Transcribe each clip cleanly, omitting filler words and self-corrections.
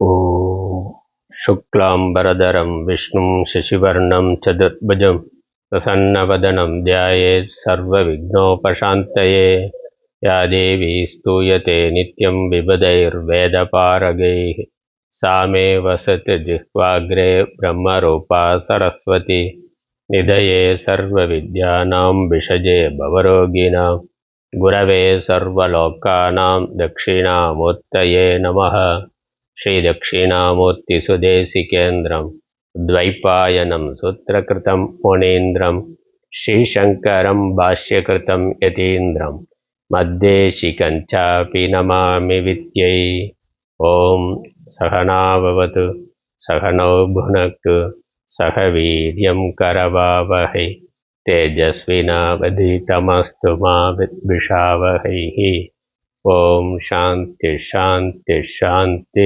ॐ शुक्लाम्बरधरं विष्णुं शशिवर्णं चतुर्भुजं प्रसन्नवदनं ध्यायेत् सर्वविघ्नोपशान्तये। या देवी स्तूयते नित्यं विबुधैर्वेदपारगैः सा मे वसति जिह्वाग्रे ब्रह्मरूपा सरस्वती। निधये सर्वविद्यानां विषजे भवरोगिणां गुरवे सर्वलोकानां दक्षिणामूर्तये नमः। श्रीदक्षिणामूर्तिसुदेशिकेन्द्रं द्वैपायनं सूत्रकृतं मुनीन्द्रं श्रीशङ्करं भाष्यकृतं यतीन्द्रं मद्देशिकं चापि नमामि विद्यै। ॐ सहना भवतु सहनौ भुनक्तु सह वीर्यं करवावहै तेजस्विनावधीतमस्तु मा विद्विषावहैः। ओम शांति शांति शांति।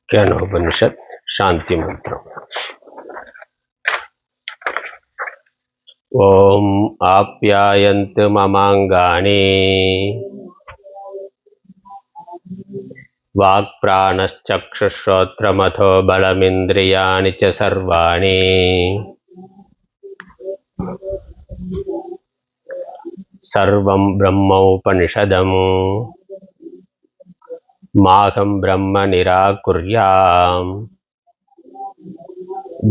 केनोपनिषद शांति मंत्र। ओम आप्यायन्तु ममांगानि वाक्प्राणश्चक्षुश्रोत्रमथो बलमिन्द्रियाणि च सर्वाणि सर्वं ब्रह्मोपनिषदम् माहं ब्रह्म निराकुर्याम्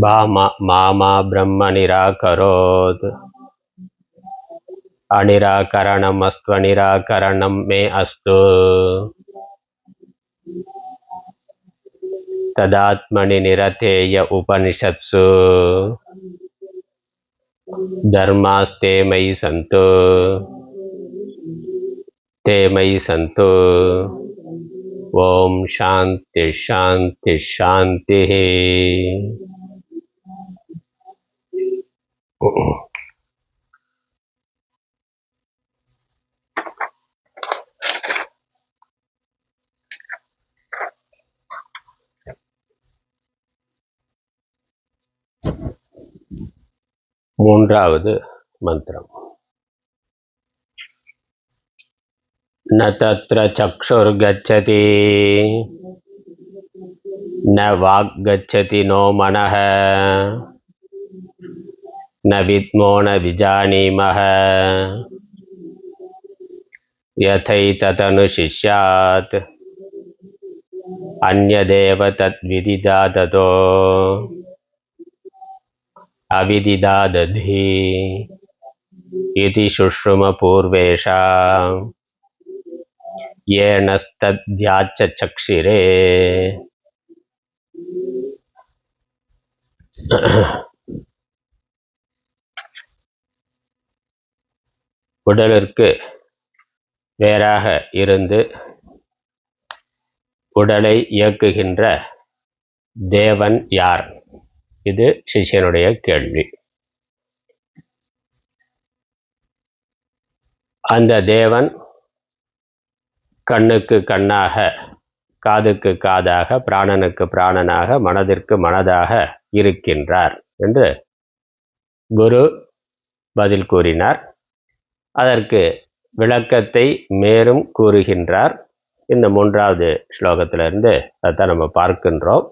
मा ब्रह्म निराकरोत् अनिराकरणमस्त्वनिराकरणं मे अस्तु तदात्मनि निरतेय उपनिषत्सु धर्मास्ते मयि सन्तु ते मयि सन्तु। ओम शांति शांति शांति। மூன்றாவது மந்திரம். न तत्र चक्षुर्गच्छति न वाग्गच्छति नो मनः न विद्मो न विजानीमः यथैतदनुशिष्यात् अन्यदेव तद्विदिदादतो अविदिदादधि इति शुश्रुमपूर्वेषाम् येनस्तद्याचक्षिरे। உடலிற்கு வேறாக இருந்து உடலை இயக்குகின்ற தேவன் யார்? இது சிஷ்யனுடைய கேள்வி. அந்த தேவன் கண்ணுக்கு கண்ணாக, காதுக்கு காதாக, பிராணனுக்கு பிராணனாக, மனதிற்கு மனதாக இருக்கின்றார் என்று குரு பதில் கூறினார். அதற்கு விளக்கத்தை மேலும் கூறுகின்றார். இந்த மூன்றாவது ஸ்லோகத்திலிருந்து அதை நம்ம பார்க்கின்றோம்.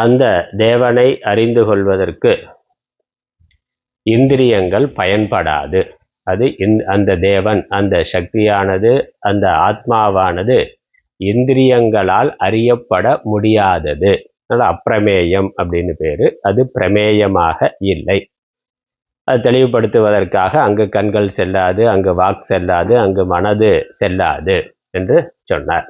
அந்த தேவனை அறிந்து கொள்வதற்கு இந்திரியங்கள் பயன்படாது. அது அந்த தேவன், அந்த சக்தியானது, அந்த ஆத்மாவானது இந்திரியங்களால் அறியப்பட முடியாதது. அதனால் அப்பிரமேயம் அப்படின்னு பேரு. அது பிரமேயமாக இல்லை. அது தெளிவுபடுத்துவதற்காக அங்கு கண்கள் செல்லாது, அங்கு வாக்கு செல்லாது, அங்கு மனது செல்லாது என்று சொன்னார்.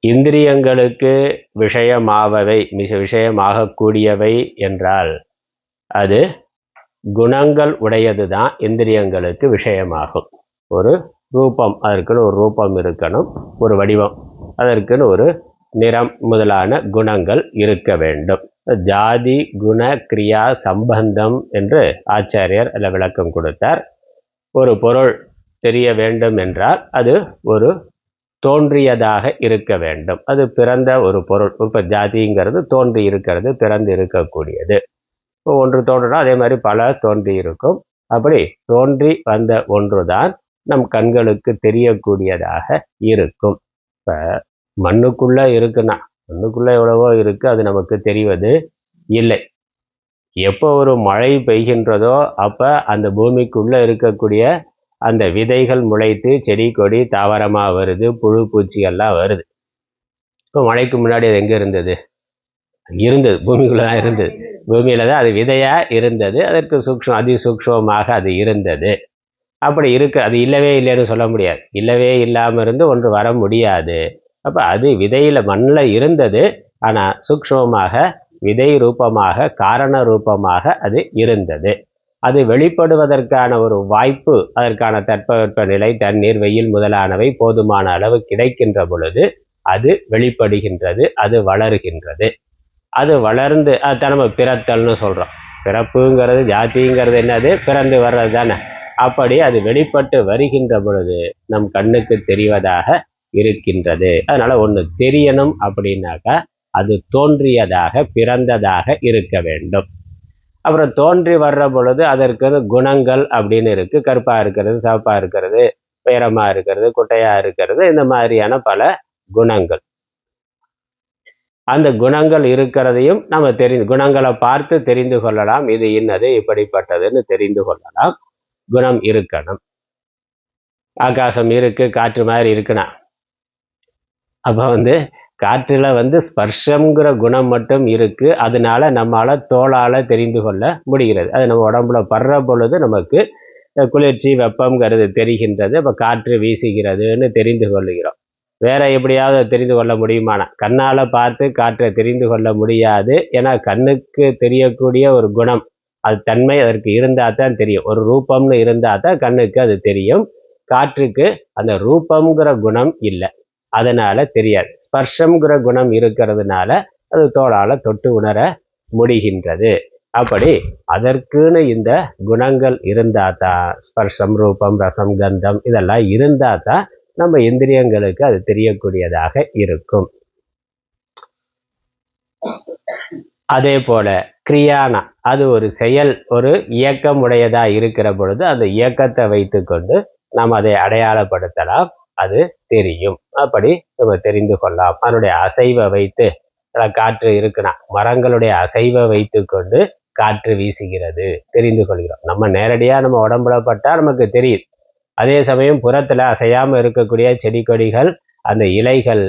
இந்திரியங்களுக்கு விஷயமாகவே, மிக விஷயமாகக்கூடியவை என்றால் அது குணங்கள் உடையது தான் இந்திரியங்களுக்கு விஷயமாகும். ஒரு ரூபம், அதற்குன்னு ஒரு ரூபம் இருக்கணும், ஒரு வடிவம், அதற்குன்னு ஒரு நிறம் முதலான குணங்கள் இருக்க வேண்டும். ஜாதி குண கிரியா சம்பந்தம் என்று ஆச்சாரியர் அதில் விளக்கம் கொடுத்தார். ஒரு பொருள் தெரிய வேண்டும் என்றால் அது ஒரு தோன்றியதாக இருக்க வேண்டும். அது பிறந்த ஒரு பொருள். இப்போ ஜாதிங்கிறது தோன்றி இருக்கிறது, பிறந்து இருக்கக்கூடியது. இப்போ ஒன்று தோன்றுனா அதே மாதிரி பல தோன்றி இருக்கும். அப்படி தோன்றி வந்த ஒன்றுதான் நம் கண்களுக்கு தெரியக்கூடியதாக இருக்கும். இப்போ மண்ணுக்குள்ள இருக்குன்னா மண்ணுக்குள்ள எவ்வளவோ இருக்கு, அது நமக்கு தெரிவது இல்லை. எப்போ ஒரு மழை பெய்கின்றதோ அப்போ அந்த பூமிக்குள்ள இருக்கக்கூடிய அந்த விதைகள் முளைத்து செடி கொடி தாவரமாக வருது, புழு பூச்சிகள்லாம் வருது. இப்போ மழைக்கு முன்னாடி அது எங்கே இருந்தது? இருந்தது, பூமிக்குள்ளே தான் இருந்தது. பூமியில தான் அது விதையாக இருந்தது. அதற்கு அதிசூக்ஷ்மமாக அது இருந்தது. அப்படி இருக்கு, அது இல்லவே இல்லைன்னு சொல்ல முடியாது. இல்லவே இல்லாமல் இருந்து ஒன்று வர முடியாது. அப்போ அது விதையில் மண்ணில் இருந்தது, ஆனால் சூக்ஷ்மமாக விதை ரூபமாக காரண ரூபமாக அது இருந்தது. அது வெளிப்படுவதற்கான ஒரு வாய்ப்பு, அதற்கான தட்பவெப்ப நிலை, தண்ணீர், வெயில் முதலானவை போதுமான அளவு கிடைக்கின்ற பொழுது அது வெளிப்படுகின்றது, அது வளருகின்றது. அது வளர்ந்து அதுதான் நம்ம பிறத்தல்னு சொல்கிறோம். பிறப்புங்கிறது ஜாதிங்கிறது என்னது? பிறந்து வர்றது தானே. அப்படி அது வெளிப்பட்டு வருகின்ற பொழுது நம் கண்ணுக்கு தெரிவதாக இருக்கின்றது. அதனால ஒன்று தெரியணும் அப்படின்னாக்கா அது தோன்றியதாக பிறந்ததாக இருக்க வேண்டும். அப்புறம் தோன்றி வர்ற பொழுது அதற்கு குணங்கள் அப்படின்னு இருக்கு. கருப்பாக இருக்கிறது, சிவப்பாக இருக்கிறது, உயரமாக இருக்கிறது, குட்டையாக இருக்கிறது, இந்த மாதிரியான பல குணங்கள். அந்த குணங்கள் இருக்கிறதையும் நம்ம குணங்களை பார்த்து தெரிந்து கொள்ளலாம். இது இன்னது, இப்படிப்பட்டதுன்னு தெரிந்து கொள்ளலாம். குணம் இருக்கணும். ஆகாசம் இருக்கு, காற்று மாதிரி இருக்குன்னா அப்போ காற்றுல ஸ்பர்ஷங்கிற குணம் மட்டும் இருக்கு. அதனால நம்மளால தோளால தெரிந்து கொள்ள முடிகிறது. அது நம்ம உடம்புல படுற பொழுது நமக்கு குளிர்ச்சி வெப்பம்ங்கிறது தெரிகின்றது. அப்போ காற்று வீசுகிறதுன்னு தெரிந்து கொள்ளுகிறோம். வேற எப்படியாவது தெரிந்து கொள்ள முடியுமானா? கண்ணால் பார்த்து காற்றை தெரிந்து கொள்ள முடியாது. ஏன்னா கண்ணுக்கு தெரியக்கூடிய ஒரு குணம், அது தன்மை அதற்கு இருந்தால் தான் தெரியும். ஒரு ரூபம்னு இருந்தால் தான் கண்ணுக்கு அது தெரியும். காற்றுக்கு அந்த ரூபம்ங்கிற குணம் இல்லை, அதனால தெரியாது. ஸ்பர்ஷம்ங்கிற குணம் இருக்கிறதுனால அது தோளால் தொட்டு உணர முடிகின்றது. அப்படி அதற்குன்னு இந்த குணங்கள் இருந்தால் தான், ஸ்பர்ஷம், ரூபம், ரசம், கந்தம் இதெல்லாம் இருந்தால் தான் நம்ம இந்திரியங்களுக்கு அது தெரியக்கூடியதாக இருக்கும். அதே போல கிரியானா, அது ஒரு செயல், ஒரு இயக்கம் உடையதா இருக்கிற பொழுது அந்த இயக்கத்தை வைத்து கொண்டு நாம் அதை அடையாளப்படுத்தலாம், அது தெரியும். அப்படி நம்ம தெரிந்து கொள்ளலாம். அதனுடைய அசைவை வைத்து, காற்று இருக்குன்னா மரங்களுடைய அசைவை வைத்து கொண்டு காற்று வீசுகிறது தெரிந்து கொள்கிறோம். நம்ம நேரடியாக நம்ம உடம்புல பட்டால் நமக்கு தெரியுது. அதே சமயம் புறத்தில் அசையாமல் இருக்கக்கூடிய செடி கொடிகள், அந்த இலைகள்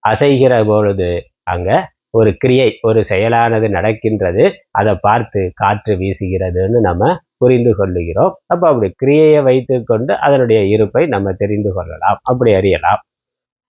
அசைகிற பொழுது அங்கே ஒரு கிரியை, ஒரு செயலானது நடக்கின்றது. அதை பார்த்து காற்று வீசுகிறதுன்னு நம்ம புரிந்து கொள்ளுகிறோம். அப்போ அப்படி கிரியையை வைத்து கொண்டு அதனுடைய இருப்பை நம்ம தெரிந்து கொள்ளலாம், அப்படி அறியலாம்.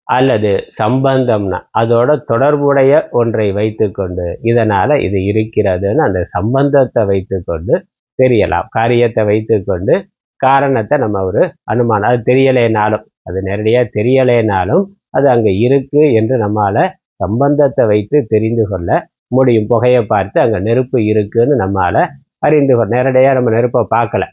அல்லது சம்பந்தம்னா அதோட தொடர்புடைய ஒன்றை வைத்து கொண்டு இதனால் இது இருக்கிறதுன்னு அந்த சம்பந்தத்தை வைத்து கொண்டு தெரியலாம். காரியத்தை வைத்து கொண்டு காரணத்தை நம்ம ஒரு அனுமானம், அது தெரியலைனாலும், அது நேரடியாக தெரியலைனாலும் அது அங்கே இருக்கு என்று நம்மால் சம்பந்தத்தை வைத்து தெரிந்து கொள்ள முடியும். புகையை பார்த்து அங்கே நெருப்பு இருக்குன்னு நம்மால் அறிந்து கொள்ள, நேரடியாக நம்ம நெருப்பை பார்க்கல,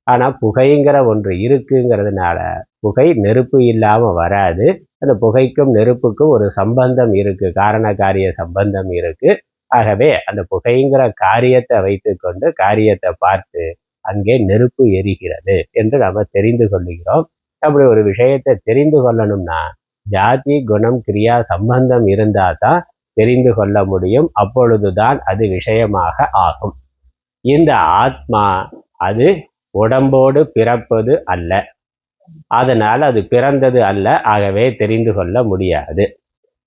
ஆனால் புகைங்கிற ஒன்று இருக்குங்கிறதுனால புகை நெருப்பு இல்லாமல் வராது. அந்த புகைக்கும் நெருப்புக்கும் ஒரு சம்பந்தம் இருக்கு, காரண காரிய சம்பந்தம் இருக்கு. ஆகவே அந்த புகைங்கிற காரியத்தை வைத்து கொண்டு காரியத்தை பார்த்து அங்கே நெருப்பு எரிகிறது என்று நம்ம தெரிந்து கொள்ளுகிறோம். அப்படி ஒரு விஷயத்தை தெரிந்து கொள்ளணும்னா ஜாதி, குணம், கிரியா, சம்பந்தம் இருந்தால் தான் தெரிந்து கொள்ள முடியும். அப்பொழுதுதான் அது விஷயமாக ஆகும். இந்த ஆத்மா அது உடம்போடு பிறப்பது அல்ல, அதனால் அது பிறந்தது அல்ல. ஆகவே தெரிந்து கொள்ள முடியாது.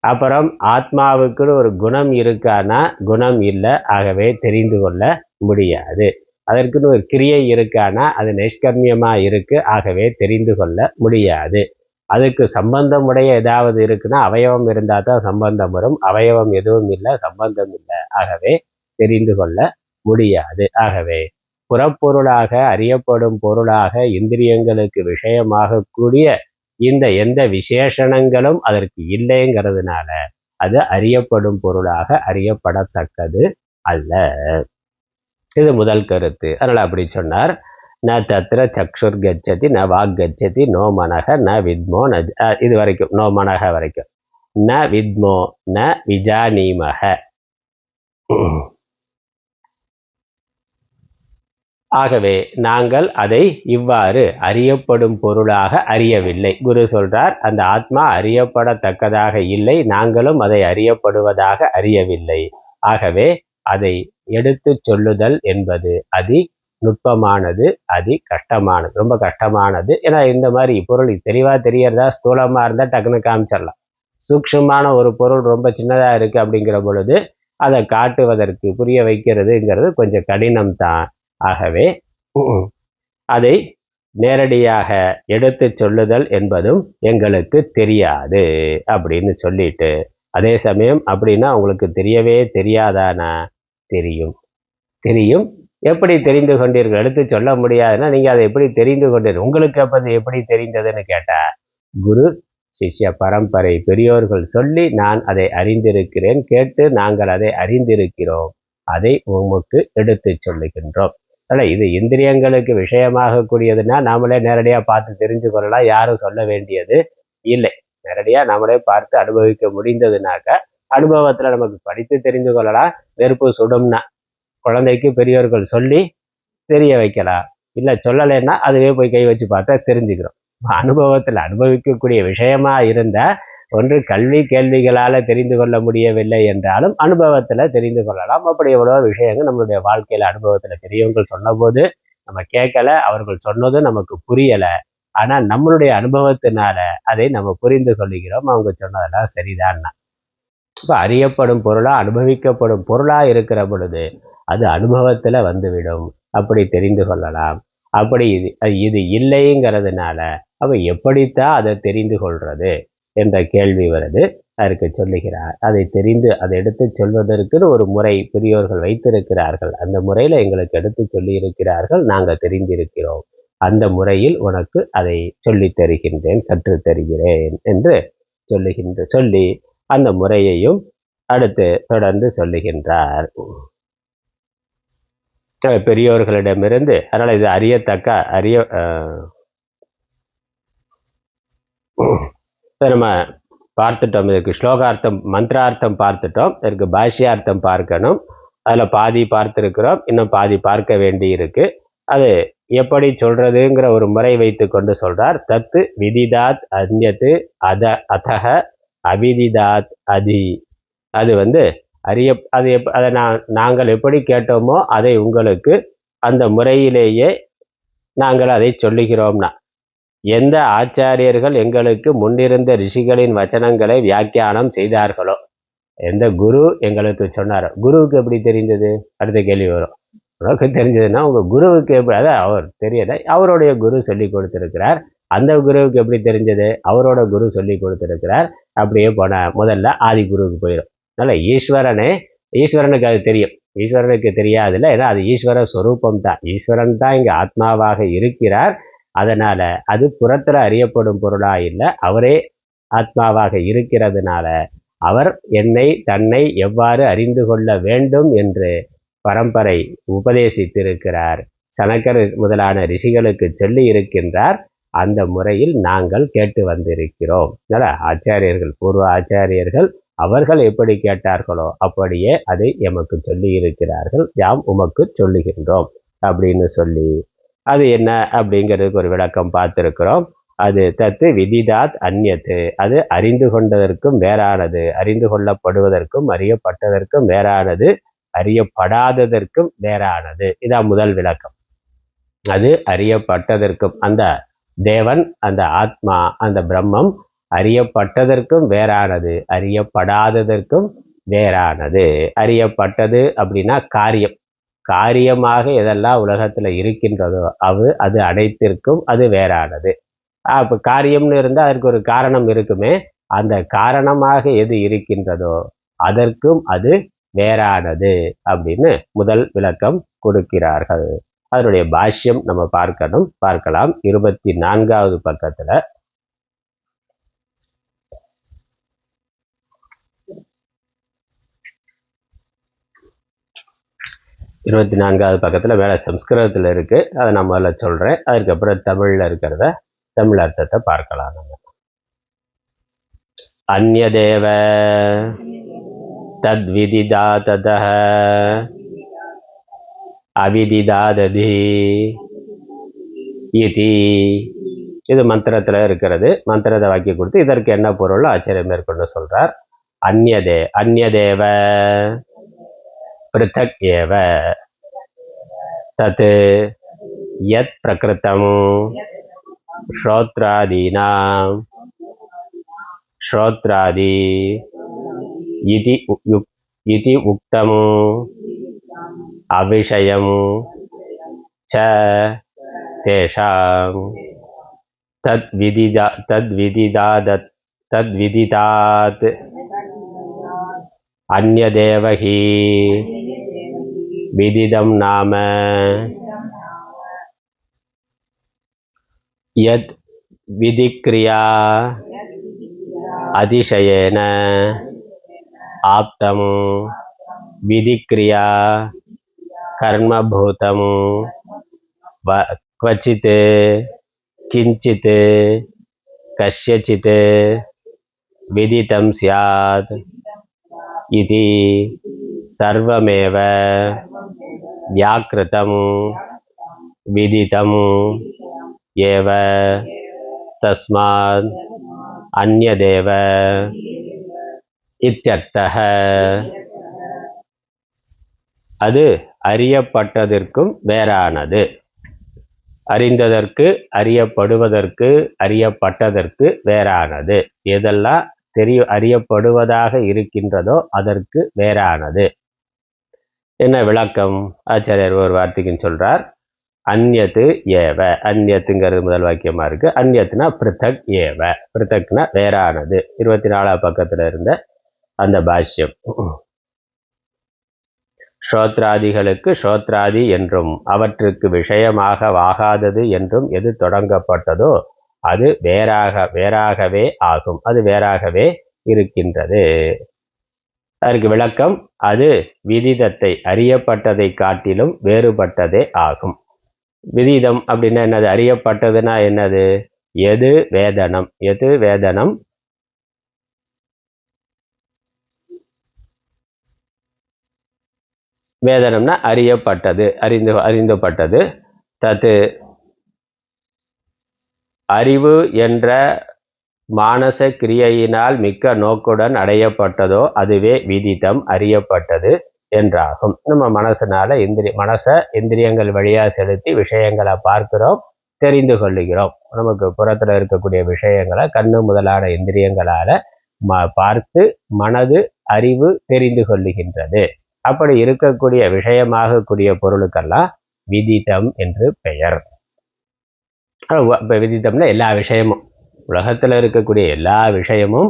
அப்புறம் ஆத்மாவுக்கு ஒரு குணம் இருக்கானா? குணம் இல்லை, ஆகவே தெரிந்து கொள்ள முடியாது. அதற்குன்னு ஒரு கிரியை இருக்கானா? அது நைஷ்கர்மியமாக இருக்கு, ஆகவே தெரிந்து கொள்ள முடியாது. அதுக்கு சம்பந்தம் உடைய ஏதாவது இருக்குன்னா அவயவம் இருந்தால் தான் சம்பந்தம் வரும். அவயவம் எதுவும் இல்லை, சம்பந்தம் இல்லை, ஆகவே தெரிந்து கொள்ள முடியாது. ஆகவே புறப்பொருளாக அறியப்படும் பொருளாக இந்திரியங்களுக்கு விஷயமாக கூடிய இந்த எந்த விசேஷணங்களும் அதற்கு இல்லைங்கிறதுனால அது அறியப்படும் பொருளாக அறியப்படத்தக்கது அல்ல. இது முதல் கருத்து. அதனால் அப்படி சொன்னார். ந தத்ர சக்ஷுர் கச்சதி ந வாக் கச்சதி நோ மனக ந வித்மோ ந, இது வரைக்கும் நோ மனக வரைக்கும். ந வித்மோ ந விஜானீமக. ஆகவே நாங்கள் அதை இவ்வாறு அறியப்படும் பொருளாக அறியவில்லை. குரு சொல்றார், அந்த ஆத்மா அறியப்படத்தக்கதாக இல்லை, நாங்களும் அதை அறியப்படுவதாக அறியவில்லை. ஆகவே அதை எடுத்து சொல்லுதல் என்பது அதி நுட்பமானது, அதி கஷ்டமானது, ரொம்ப கஷ்டமானது. ஏன்னா இந்த மாதிரி பொருள் தெளிவா தெரியறதா ஸ்தூலமா இருந்தா டக்குன்னு காமிச்சிடலாம். சூக்ஷமான ஒரு பொருள் ரொம்ப சின்னதா இருக்கு அப்படிங்கிற பொழுது அதை காட்டுவதற்கு புரிய வைக்கிறதுங்கிறது கொஞ்சம் கடினம் தான். ஆகவே அதை நேரடியாக எடுத்து சொல்லுதல் என்பதும் எங்களுக்கு தெரியாது அப்படின்னு சொல்லிட்டு, அதே சமயம் அப்படின்னா உங்களுக்கு தெரியவே தெரியாதானா? தெரியும். தெரியும். எப்படி தெரிந்து கொண்டீர்கள்? எடுத்து சொல்ல முடியாதுன்னா நீங்க அதை எப்படி தெரிந்து கொண்டீர்கள்? உங்களுக்கு அப்ப அது எப்படி தெரிந்ததுன்னு கேட்டா, குரு சிஷ்ய பரம்பரை பெரியோர்கள் சொல்லி நான் அதை அறிந்திருக்கிறேன், கேட்டு நாங்கள் அதை அறிந்திருக்கிறோம், அதை உமக்கு எடுத்து சொல்லுகின்றோம். ஆனால் இது இந்திரியங்களுக்கு விஷயமாக கூடியதுன்னா நாமளே நேரடியாக பார்த்து தெரிஞ்சு கொள்ளலாம், யாரும் சொல்ல வேண்டியது இல்லை. நேரடியாக நாமளே பார்த்து அனுபவிக்க முடிந்ததுனாக்கா அனுபவத்தில் நமக்கு படித்து தெரிந்து கொள்ளலாம். நெருப்பு சுடும்னா குழந்தைக்கு பெரியவர்கள் சொல்லி தெரிய வைக்கலாம், இல்லை சொல்லலைன்னா அதுவே போய் கை வச்சு பார்த்தா தெரிஞ்சுக்கிறோம். அனுபவத்தில் அனுபவிக்கக்கூடிய விஷயமா இருந்தா ஒன்று கல்வி கேள்விகளால தெரிந்து கொள்ள முடியவில்லை என்றாலும் அனுபவத்துல தெரிந்து கொள்ளலாம். அப்படி எவ்வளவு விஷயங்கள் நம்மளுடைய வாழ்க்கையில அனுபவத்துல பெரியவங்க சொன்ன போது நம்ம கேட்கல, அவர்கள் சொன்னதும் நமக்கு புரியல, ஆனா நம்மளுடைய அனுபவத்தினால அதை நம்ம புரிந்து கொள்ளுகிறோம், அவங்க சொன்னதெல்லாம் சரிதான். இப்ப அறியப்படும் பொருளா அனுபவிக்கப்படும் பொருளா இருக்கிற பொழுது அது அனுபவத்துல வந்துவிடும், அப்படி தெரிந்து கொள்ளலாம். அப்படி இது இல்லைங்கிறதுனால அவ எப்படித்தான் அதை தெரிந்து கொள்றது என்ற கேள்வி வருது. அதற்கு சொல்லுகிறார், அதை தெரிந்து அதை எடுத்து சொல்வதற்கு ஒரு முறை பெரியோர்கள் வைத்திருக்கிறார்கள், அந்த முறையில எங்களுக்கு எடுத்து சொல்லி இருக்கிறார்கள், நாங்கள் தெரிந்திருக்கிறோம், அந்த முறையில் உனக்கு அதை சொல்லி தருகின்றேன், கற்றுத் தருகிறேன் என்று சொல்லி அந்த முறையையும் அடுத்து தொடர்ந்து சொல்லுகின்றார் பெரியோர்களிடமிருந்து. அதனால இது அறியத்தக்க நம்ம பார்த்துட்டோம். இதுக்கு ஸ்லோகார்த்தம் மந்திரார்த்தம் பார்த்துட்டோம், இதற்கு பாஷ்யார்த்தம் பார்க்கணும். அதில் பாதி பார்த்துருக்கிறோம், இன்னும் பாதி பார்க்க வேண்டி இருக்கு. அது எப்படி சொல்றதுங்கிற ஒரு முறை வைத்து கொண்டு சொல்றார். தத்து விதிதாத் அந்யத்து அதக அவிதிதாத் அதி. அது அதை நாங்கள் எப்படி கேட்டோமோ அதை உங்களுக்கு அந்த முறையிலேயே நாங்கள் அதை சொல்லுகிறோம்னா, எந்த ஆச்சாரியர்கள் எங்களுக்கு முன்னிருந்த ரிஷிகளின் வச்சனங்களை வியாக்கியானம் செய்தார்களோ, எந்த குரு எங்களுக்கு சொன்னாரோ, குருவுக்கு எப்படி தெரிந்தது? அடுத்த கேள்வி வரும். உனக்கு தெரிஞ்சதுன்னா உங்க குருவுக்கு எப்படி? அதான் அவர் தெரியல, அவருடைய குரு சொல்லி கொடுத்திருக்கிறார். அந்த குருவுக்கு எப்படி தெரிஞ்சது? அவரோட குரு சொல்லி கொடுத்திருக்கிறார். அப்படியே போன முதல்ல ஆதி குருவுக்கு போயிடும். அதனால ஈஸ்வரனுக்கு அது தெரியும், ஈஸ்வரனுக்கு தெரியாதுல்ல, ஏன்னா அது ஈஸ்வர ஸ்வரூபம் தான், ஈஸ்வரன் தான் இங்கே ஆத்மாவாக இருக்கிறார். அதனால அது புறத்துல அறியப்படும் பொருளா இல்லை, அவரே ஆத்மாவாக இருக்கிறதுனால அவர் தன்னை எவ்வாறு அறிந்து கொள்ள வேண்டும் என்று பரம்பரை உபதேசித்திருக்கிறார், சனக்கர் முதலான ரிஷிகளுக்கு சொல்லி இருக்கின்றார். அந்த முறையில் நாங்கள் கேட்டு வந்திருக்கிறோம். ஆச்சாரியர்கள், பூர்வ ஆச்சாரியர்கள் அவர்கள் எப்படி கேட்டார்களோ அப்படியே அதை எமக்கு சொல்லி இருக்கிறார்கள், யாம் உமக்கு சொல்லுகின்றோம் அப்படின்னு சொல்லி, அது என்ன அப்படிங்கிறதுக்கு ஒரு விளக்கம் பார்த்திருக்கிறோம். அது தத்து விதிதாத் அந்யத்து, அது அறிந்து கொண்டதற்கும் வேறானது, அறிந்து கொள்ளப்படுவதற்கும் அறியப்பட்டதற்கும் வேறானது, அறியப்படாததற்கும் வேறானது. இதான் முதல் விளக்கம். அது அறியப்பட்டதற்கும், அந்த தேவன், அந்த ஆத்மா, அந்த பிரம்மம் அறியப்பட்டதற்கும் வேறானது, அறியப்படாததற்கும் வேறானது. அறியப்பட்டது அப்படின்னா காரியமாக எதெல்லாம் உலகத்துல இருக்கின்றதோ அது அனைத்திற்கும் அது வேறானது. அப்போ காரியம்னு இருந்தால் அதற்கு ஒரு காரணம் இருக்குமே, அந்த காரணமாக எது இருக்கின்றதோ அதற்கும் அது வேறானது அப்படின்னு முதல் விளக்கம் கொடுக்கிறார்கள். அதனுடைய பாஷ்யம் நம்ம பார்க்கலாம் 24வது பக்கத்துல. இருபத்தி 4வது பக்கத்துல மேல சம்ஸ்கிருதத்துல இருக்கு, அதை நான் முதல்ல சொல்றேன், அதுக்கப்புறம் தமிழ்ல இருக்கிறத தமிழ் அர்த்தத்தை பார்க்கலாம். நம்ம அந்யதேவ தத்விதிதா ததஹ அவிதிதாததி இதி. இது மந்திரத்தில் இருக்கிறது. மந்திரத்தை வாக்கி கொடுத்து இதற்கு என்ன பொருள் ஆச்சரியம் மேற்கொண்டு சொல்றார். அந்யதேவ பிருத்தக் ஏவ தத் யத் பிரகிருதம் ஸ்ரோத்ராதீனாம் ஸ்ரோத்ராதி இதி உக்தம் அவிஷயம் ச தேஷாம் தத்விதிதாத் அந்யதேவ ஹி விதிதம் நாம யத் விதிக்ரியா அதிசயேன ஆப்தம் விதிக்ரியா கர்மபூதம் क्वचित् किञ्चित् कस्यचित् विदितं स्यात् इति सर्वमेव व्याकृतं विदितं एव तस्मात् अन्यदेव इत्यर्थः. அது அறியப்பட்டதற்கும் வேறானது. அறிந்ததற்கு, அறியப்படுவதற்கு, அறியப்பட்டதற்கு வேறானது. எதெல்லாம் அறியப்படுவதாக இருக்கின்றதோ அதற்கு வேறானது. என்ன விளக்கம்? ஆச்சாரியர் ஒரு வார்த்தைக்குன்னு சொல்றார். அந்யத்து ஏவ. அந்யத்துங்கிறது முதல் வாக்கியமா இருக்கு. அந்யத்துனா பிருத்தக் ஏவ. பிருத்தக்னா வேறானது. 24ஆம் பக்கத்துல இருந்த அந்த பாஷ்யம். ஸ்ரோத்ராதிகளுக்கு ஸ்ரோத்ராதி என்றும் அவற்றுக்கு விஷயமாக ஆகாதது என்றும் எது தொடங்கப்பட்டதோ அது வேறாகவே ஆகும். அது வேறாகவே இருக்கின்றது. அதற்கு விளக்கம், அது விதிதத்தை அறியப்பட்டதை காட்டிலும் வேறுபட்டதே ஆகும். விதிதம் அப்படின்னா என்னது? அறியப்பட்டதுன்னா என்னது? எது வேதனம். எது வேதனம்? வேதனம்னா அறியப்பட்டது, அறிந்துபட்டது. தத்து அறிவு என்ற மானச கிரியையினால் மிக்க நோக்குடன் அடையப்பட்டதோ அதுவே விதித்தம், அறியப்பட்டது என்றாகும். நம்ம மனசனால இந்திரியங்கள் வழியா செலுத்தி விஷயங்களை பார்க்கிறோம், தெரிந்து கொள்ளுகிறோம். நமக்கு புறத்துல இருக்கக்கூடிய விஷயங்களை கண்ணு முதலான இந்திரியங்களால பார்த்து மனது அறிவு தெரிந்து கொள்ளுகின்றது. அப்படி இருக்கக்கூடிய விஷயமாக கூடிய பொருளுக்கெல்லாம் விதித்தம் என்று பெயர். இப்போ விதித்தம்னா எல்லா விஷயமும், உலகத்தில் இருக்கக்கூடிய எல்லா விஷயமும்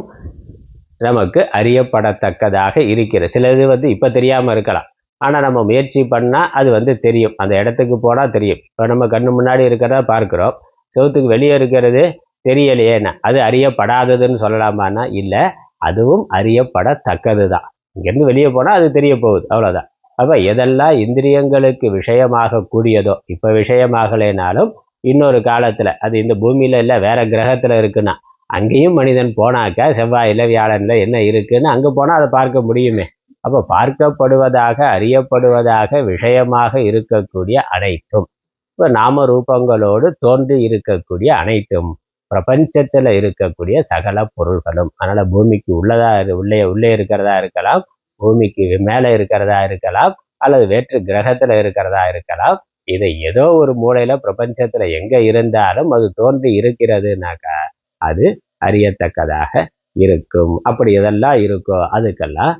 நமக்கு அறியப்படத்தக்கதாக இருக்கிறது. சிலது இப்போ தெரியாமல் இருக்கலாம், ஆனால் நம்ம முயற்சி பண்ணால் அது தெரியும். அந்த இடத்துக்கு போனால் தெரியும். இப்போ நம்ம கண்ணு முன்னாடி இருக்கிறத பார்க்குறோம், செவத்துக்கு வெளியே இருக்கிறது தெரியலையேன்னா அது அறியப்படாததுன்னு சொல்லலாமான்னா இல்லை, அதுவும் அறியப்படத்தக்கது தான். இங்கேருந்து வெளியே போனால் அது தெரிய போகுது, அவ்வளோதான். அப்போ எதெல்லாம் இந்திரியங்களுக்கு விஷயமாக கூடியதோ, இப்போ விஷயமாகலைனாலும் இன்னொரு காலத்தில் அது இந்த பூமியில் இல்லை வேற கிரகத்தில் இருக்குன்னா அங்கேயும் மனிதன் போனாக்கா செவ்வாயில் வியாழனில் என்ன இருக்குன்னு அங்கே போனால் அதை பார்க்க முடியுமே. அப்போ பார்க்கப்படுவதாக அறியப்படுவதாக விஷயமாக இருக்கக்கூடிய அனைத்தும், இப்போ நாம ரூபங்களோடு தோன்றி இருக்கக்கூடிய அனைத்தும், பிரபஞ்சத்தில் இருக்கக்கூடிய சகல பொருள்களும். அதனால் பூமிக்கு உள்ளே இருக்கிறதா இருக்கலாம், பூமிக்கு மேலே இருக்கிறதா இருக்கலாம், அல்லது வேற்று கிரகத்தில் இருக்கிறதா இருக்கலாம். இதை ஏதோ ஒரு மூலையில் பிரபஞ்சத்தில் எங்கே இருந்தாலும் அது தோன்றி இருக்கிறதுனாக்கா அது அறியத்தக்கதாக இருக்கும். அப்படி எதெல்லாம் இருக்கோ அதுக்கெல்லாம்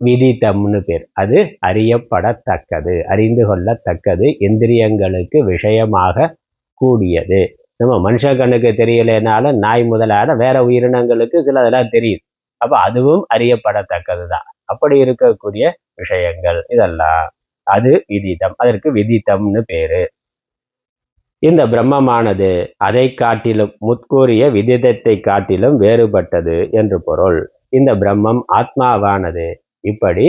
விதித்தம்னு பேர். அது அறியப்படத்தக்கது, அறிந்து கொள்ளத்தக்கது, இந்திரியங்களுக்கு விஷயமாக கூடியது. நம்ம மனுஷ கண்ணுக்கு தெரியலைனாலும் நாய் முதலான வேற உயிரினங்களுக்கு சிலதெல்லாம் தெரியுது. அப்போ அதுவும் அறியப்படத்தக்கது தான். அப்படி இருக்கக்கூடிய விஷயங்கள் இதெல்லாம் அது விதித்தம். அதற்கு விதித்தம்னு பேரு. இந்த பிரம்மமானது அதை காட்டிலும் முற்கூறிய விதிதத்தை காட்டிலும் வேறுபட்டது என்று பொருள். இந்த பிரம்மம் ஆத்மாவானது இப்படி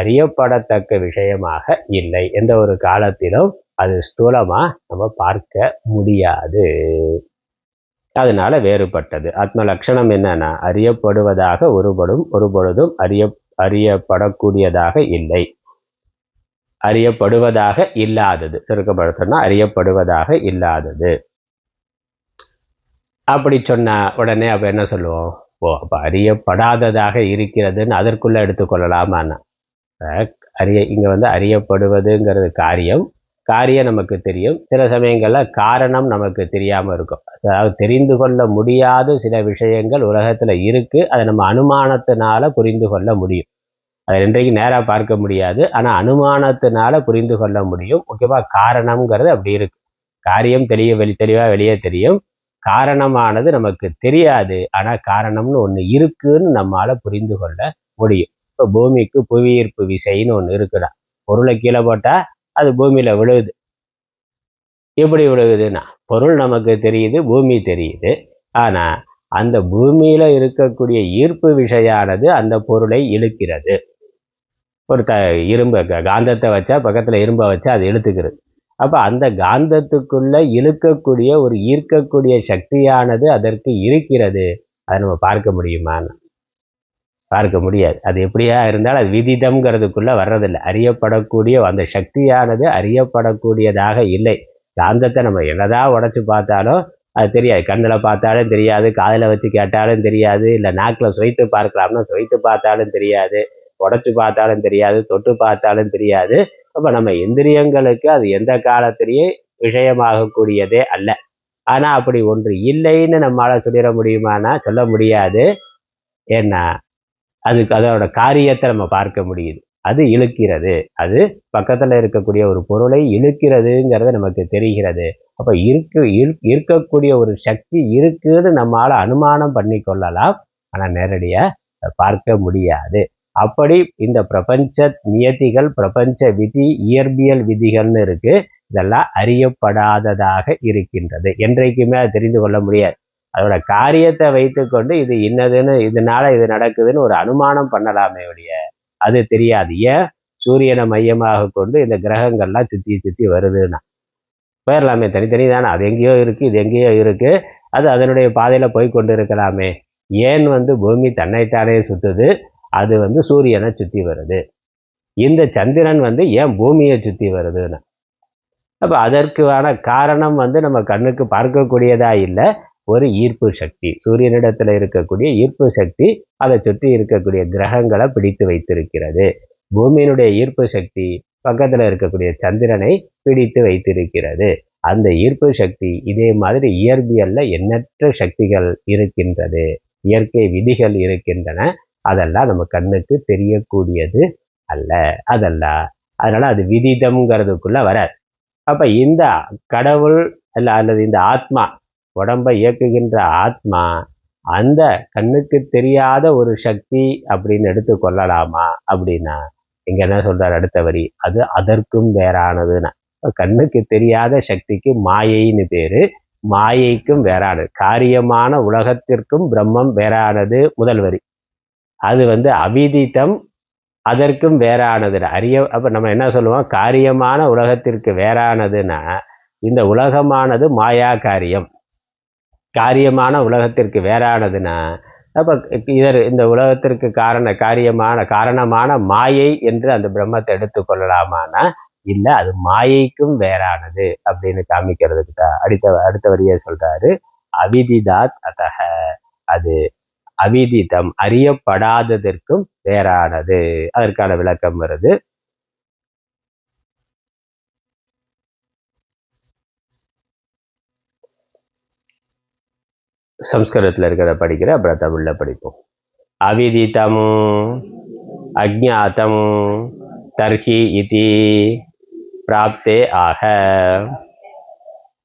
அறியப்படத்தக்க விஷயமாக இல்லை. எந்த ஒரு காலத்திலும் அது ஸ்தூலமா நம்ம பார்க்க முடியாது. அதனால வேறுபட்டது. ஆத்ம லட்சணம் என்னன்னா அறியப்படுவதாக ஒருபொழுதும் அறியப்படக்கூடியதாக இல்லை. அறியப்படுவதாக இல்லாதது. சுருக்கப்படுத்தணும்னா அறியப்படுவதாக இல்லாதது. அப்படி சொன்ன உடனே அப்ப என்ன சொல்லுவோம்? அப்ப அறியப்படாததாக இருக்கிறதுன்னு அதற்குள்ள எடுத்துக்கொள்ளலாமான்னா, இங்க அறியப்படுவதுங்கிறது காரியம் நமக்கு தெரியும். சில சமயங்கள்ல காரணம் நமக்கு தெரியாம இருக்கும். அதாவது தெரிந்து கொள்ள முடியாத சில விஷயங்கள் உலகத்துல இருக்கு. அதை நம்ம அனுமானத்தினால புரிந்து கொள்ள முடியும். அதை இன்றைக்கு நேரா பார்க்க முடியாது. ஆனா அனுமானத்தினால புரிந்து கொள்ள முடியும். முக்கியமா காரணம்ங்கிறது அப்படி இருக்கு. காரியம் தெளிவா வெளியே தெரியும். காரணமானது நமக்கு தெரியாது. ஆனா காரணம்னு ஒண்ணு இருக்குன்னு நம்மால புரிந்து கொள்ள முடியும். இப்போ பூமிக்கு புவியீர்ப்பு விசைன்னு ஒண்ணு இருக்குடா. பொருளை கீழே போட்டா அது பூமியில விழுகுது. எப்படி விழுகுதுன்னா, பொருள் நமக்கு தெரியுது, பூமி தெரியுது. ஆனா அந்த பூமியில இருக்கக்கூடிய ஈர்ப்பு விசையானது அந்த பொருளை இழுக்கிறது. ஒரு இரும்பு காந்தத்தை வச்சா பக்கத்துல இரும்பை வச்சா அது இழுத்துக்கிறது. அப்ப அந்த காந்தத்துக்குள்ள இழுக்கக்கூடிய ஒரு ஈர்க்கக்கூடிய சக்தியானது அதற்கு இருக்கிறது. அதை நம்ம பார்க்க முடியுமான்னு பார்க்க முடியாது. அது எப்படியா இருந்தாலும் அது விதிதம்ங்கிறதுக்குள்ள வர்றதில்லை. அறியப்படக்கூடிய அந்த சக்தியானது அறியப்படக்கூடியதாக இல்லை. காந்தத்தை நம்ம என்னதான் உடைச்சு பார்த்தாலும் அது தெரியாது. கண்ணில் பார்த்தாலும் தெரியாது, காதில் வச்சு கேட்டாலும் தெரியாது, இல்லை நாக்கில் சுவைத்து பார்க்கலாம்னா சுவைத்து பார்த்தாலும் தெரியாது, உடைச்சு பார்த்தாலும் தெரியாது, தொட்டு பார்த்தாலும் தெரியாது. அப்போ நம்ம இந்திரியங்களுக்கு அது எந்த காலத்திலேயே விஷயமாகக்கூடியதே அல்ல. ஆனால் அப்படி ஒன்று இல்லைன்னு நம்மளால் சொல்லிட முடியுமானா சொல்ல முடியாது. ஏன்னா அதுக்கு அதோட காரியத்தை நம்ம பார்க்க முடியுது. அது இழுக்கிறது. அது பக்கத்தில் இருக்கக்கூடிய ஒரு பொருளை இழுக்கிறதுங்கிறது நமக்கு தெரிகிறது. அப்போ இருக்கக்கூடிய ஒரு சக்தி இருக்குன்னு நம்மளால அனுமானம் பண்ணி கொள்ளலாம். ஆனால் நேரடியாக பார்க்க முடியாது. அப்படி இந்த பிரபஞ்ச நியதிகள், பிரபஞ்ச விதி, இயற்பியல் விதிகள்னு இருக்கு. இதெல்லாம் அறியப்படாததாக இருக்கின்றது. என்றைக்குமே அது தெரிந்து கொள்ள முடியாது. அதோட காரியத்தை வைத்துக்கொண்டு இது இன்னதுன்னு, இதனால இது நடக்குதுன்னு ஒரு அனுமானம் பண்ணலாமே ஒழிய அது தெரியாது. ஏன்? சூரியனை மையமாக கொண்டு இந்த கிரகங்கள்லாம் சுற்றி வருதுன்னா போயிடலாமே. தனித்தனி தானே. அது எங்கேயோ இருக்கு, இது எங்கேயோ இருக்கு. அது அதனுடைய பாதையில போய் கொண்டு இருக்கலாமே. ஏன் பூமி தன்னைத்தானே சுத்துது? அது சூரியனை சுற்றி வருது. இந்த சந்திரன் ஏன் பூமியை சுற்றி வருதுன்னு. அப்ப அதற்கான காரணம் நம்ம கண்ணுக்கு பார்க்கக்கூடியதா இல்லை. ஒரு ஈர்ப்பு சக்தி, சூரியனிடத்துல இருக்கக்கூடிய ஈர்ப்பு சக்தி அதை சுற்றி இருக்கக்கூடிய கிரகங்களை பிடித்து வைத்திருக்கிறது. பூமியினுடைய ஈர்ப்பு சக்தி பக்கத்துல இருக்கக்கூடிய சந்திரனை பிடித்து வைத்திருக்கிறது. அந்த ஈர்ப்பு சக்தி இதே மாதிரி இயற்பியல்ல எண்ணற்ற சக்திகள் இருக்கின்றது, இயற்கை விதிகள் இருக்கின்றன. அதெல்லாம் நம்ம கண்ணுக்கு தெரியக்கூடியது அல்ல. அதனால அது விதிதம்ங்கிறதுக்குள்ள வராது. அப்ப இந்த கடவுள் அல்லது இந்த ஆத்மா, உடம்பை இயக்குகின்ற ஆத்மா, அந்த கண்ணுக்கு தெரியாத ஒரு சக்தி அப்படின்னு எடுத்துக்கொள்ளலாமா அப்படின்னா, இங்க என்ன சொல்றாரு அடுத்த வரி, அது அதற்கும் வேறானதுன்னா. கண்ணுக்கு தெரியாத சக்திக்கு மாயைன்னு பேரு. மாயைக்கும் வேறானது. காரியமான உலகத்திற்கும் பிரம்மம் வேறானது முதல் வரி. அது அவிதித்தம், அதற்கும் வேறானது அப்ப நம்ம என்ன சொல்லுவோம்? காரியமான உலகத்திற்கு வேறானதுன்னா இந்த உலகமானது மாயா காரியம். காரியமான உலகத்திற்கு வேறானதுன்னா அப்ப இந்த உலகத்திற்கு காரணமான மாயை என்று அந்த பிரம்மத்தை எடுத்துக்கொள்ளலாமானா இல்லை, அது மாயைக்கும் வேறானது அப்படின்னு காமிக்கிறதுக்கு தான் அடுத்த வரியை சொல்றாரு. அவிதிதாத் அத்தக, அது அவிதிதம், அறியப்படாததற்கும் வேறானது. அதற்கான விளக்கம் வருது. சம்ஸ்கிருதத்தில் இருக்கிறத படிக்கிற, அப்புறம் தமிழ்ல படிப்போம். அவிதிதம் அஜ்ஞாதம் தர்ஹி இதி பிராப்தே ஆக.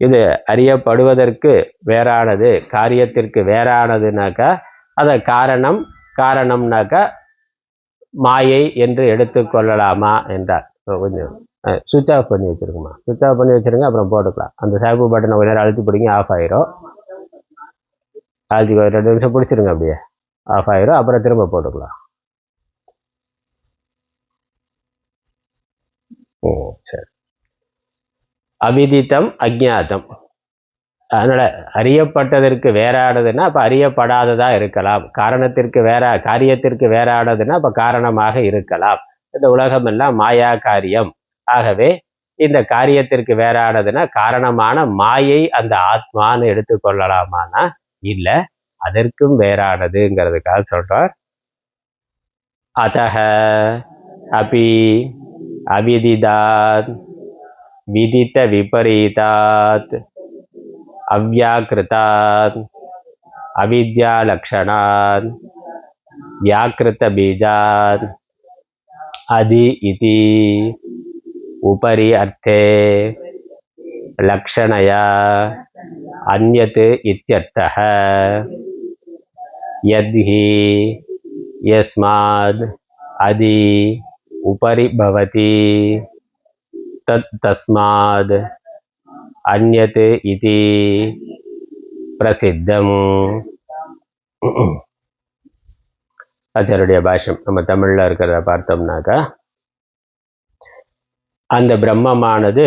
இது அறியப்படுவதற்கு வேறானது, காரியத்திற்கு வேறானதுனாக்கா அதை காரணம்னாக்கா மாயை என்று எடுத்துக்கொள்ளலாமா என்றார். கொஞ்சம் சுவிட்ச் ஆஃப் பண்ணி வச்சிருக்குமா? சுவிட்ச் ஆஃப் பண்ணி வச்சிருங்க, அப்புறம் போட்டுக்கலாம். அந்த சேப்பு பட்டனை கொஞ்ச நேரம் அழுத்தி பிடிங்க, ஆஃப் ஆயிரும். அழுத்தி 2 நிமிஷம் பிடிச்சிருங்க, அப்படியே ஆஃப் ஆயிரும். அப்புறம் திரும்ப போட்டுக்கலாம். சரி. அவிதித்தம் அஜ்ஞாதம். அதனால அறியப்பட்டதற்கு வேறானதுன்னா அப்ப அறியப்படாததா இருக்கலாம். காரியத்திற்கு வேறானதுன்னா அப்ப காரணமாக இருக்கலாம். இந்த உலகம் எல்லாம் மாயா காரியம். ஆகவே இந்த காரியத்திற்கு வேறானதுன்னா காரணமான மாயை அந்த ஆத்மான்னு எடுத்துக்கொள்ளலாமான்னா இல்ல, அதற்கும் வேறானதுங்கிறதுக்காக சொல்றார். அதஹ அபி அவிதிதாத் விதித்த விபரீதாத் அவ்யாக்கிருதாத் அவித்யா லக்ஷணாத் வியாக்கிருத பீஜாத் அதி இதி உபரி அர்த்தே லக்ஷணயா அன்யத் இத்யர்த்தः யத்ஹி யஸ்மாத் அதி உபரி பவதி தத் தஸ்மாத் அன்யத் இதி பிரசித்தம். அதனுடைய பாஷ்யம் நம்ம தமிழ்ல இருக்கிறத பார்த்தோம்னாக்கா, அந்த பிரம்மமானது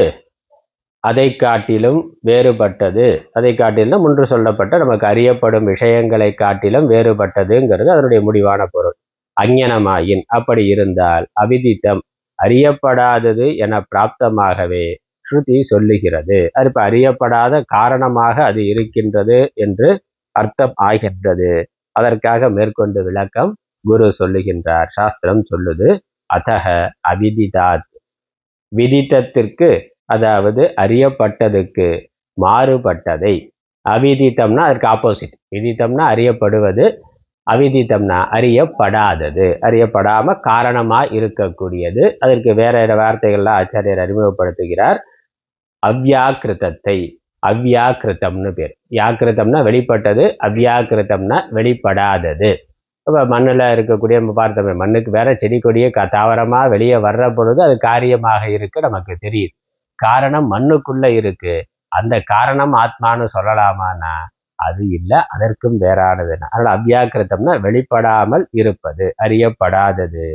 அதை காட்டிலும் வேறுபட்டது, அதை காட்டிலும் முன்று சொல்லப்பட்ட நமக்கு அறியப்படும் விஷயங்களை காட்டிலும் வேறுபட்டதுங்கிறது அதனுடைய முடிவான பொருள். அஞ்ஞனமாயின் அப்படி இருந்தால் அவிதித்தம் அறியப்படாதது என பிராப்தமாகவே ஸ்ருதி சொல்லுகிறது. அது இப்ப அறியப்படாத காரணமாக அது இருக்கின்றது என்று அர்த்தம் ஆகின்றது. அதற்காக மேற்கொண்டு விளக்கம் குரு சொல்லுகின்றார். சாஸ்திரம் சொல்லுது, அதஹ அவிதிதாத், விதித்தத்திற்கு அதாவது அறியப்பட்டதுக்கு மாறுபட்டதை, அவிதித்தம்னா அதற்கு ஆப்போசிட். விதித்தம்னா அறியப்படுவது, அவிதித்தம்னா அறியப்படாதது, அறியப்படாம காரணமா இருக்கக்கூடியது. அதற்கு வேற வார்த்தைகள்லாம் ஆச்சாரியர் அறிமுகப்படுத்துகிறார். அவ்யாக்கிருதத்தை, அவ்யாக்கிருத்தம்னு பேர். வியாக்கிருத்தம்னா வெளிப்பட்டது, அவ்யாக்கிருத்தம்னா வெளிப்படாதது. இப்போ மண்ணில் இருக்கக்கூடிய நம்ம பார்த்தோமே, மண்ணுக்கு வேற செடி கொடியே தாவரமாக வெளியே வர்ற பொழுது அது காரியமாக இருக்கு, நமக்கு தெரியுது. காரணம் மண்ணுக்குள்ள இருக்கு. அந்த காரணம் ஆத்மானு சொல்லலாமானா அது இல்லை, அதற்கும் வேறானதுன்னா. அதனால அவ்யாக்கிருத்தம்னா வெளிப்படாமல் இருப்பது, அறியப்படாதது.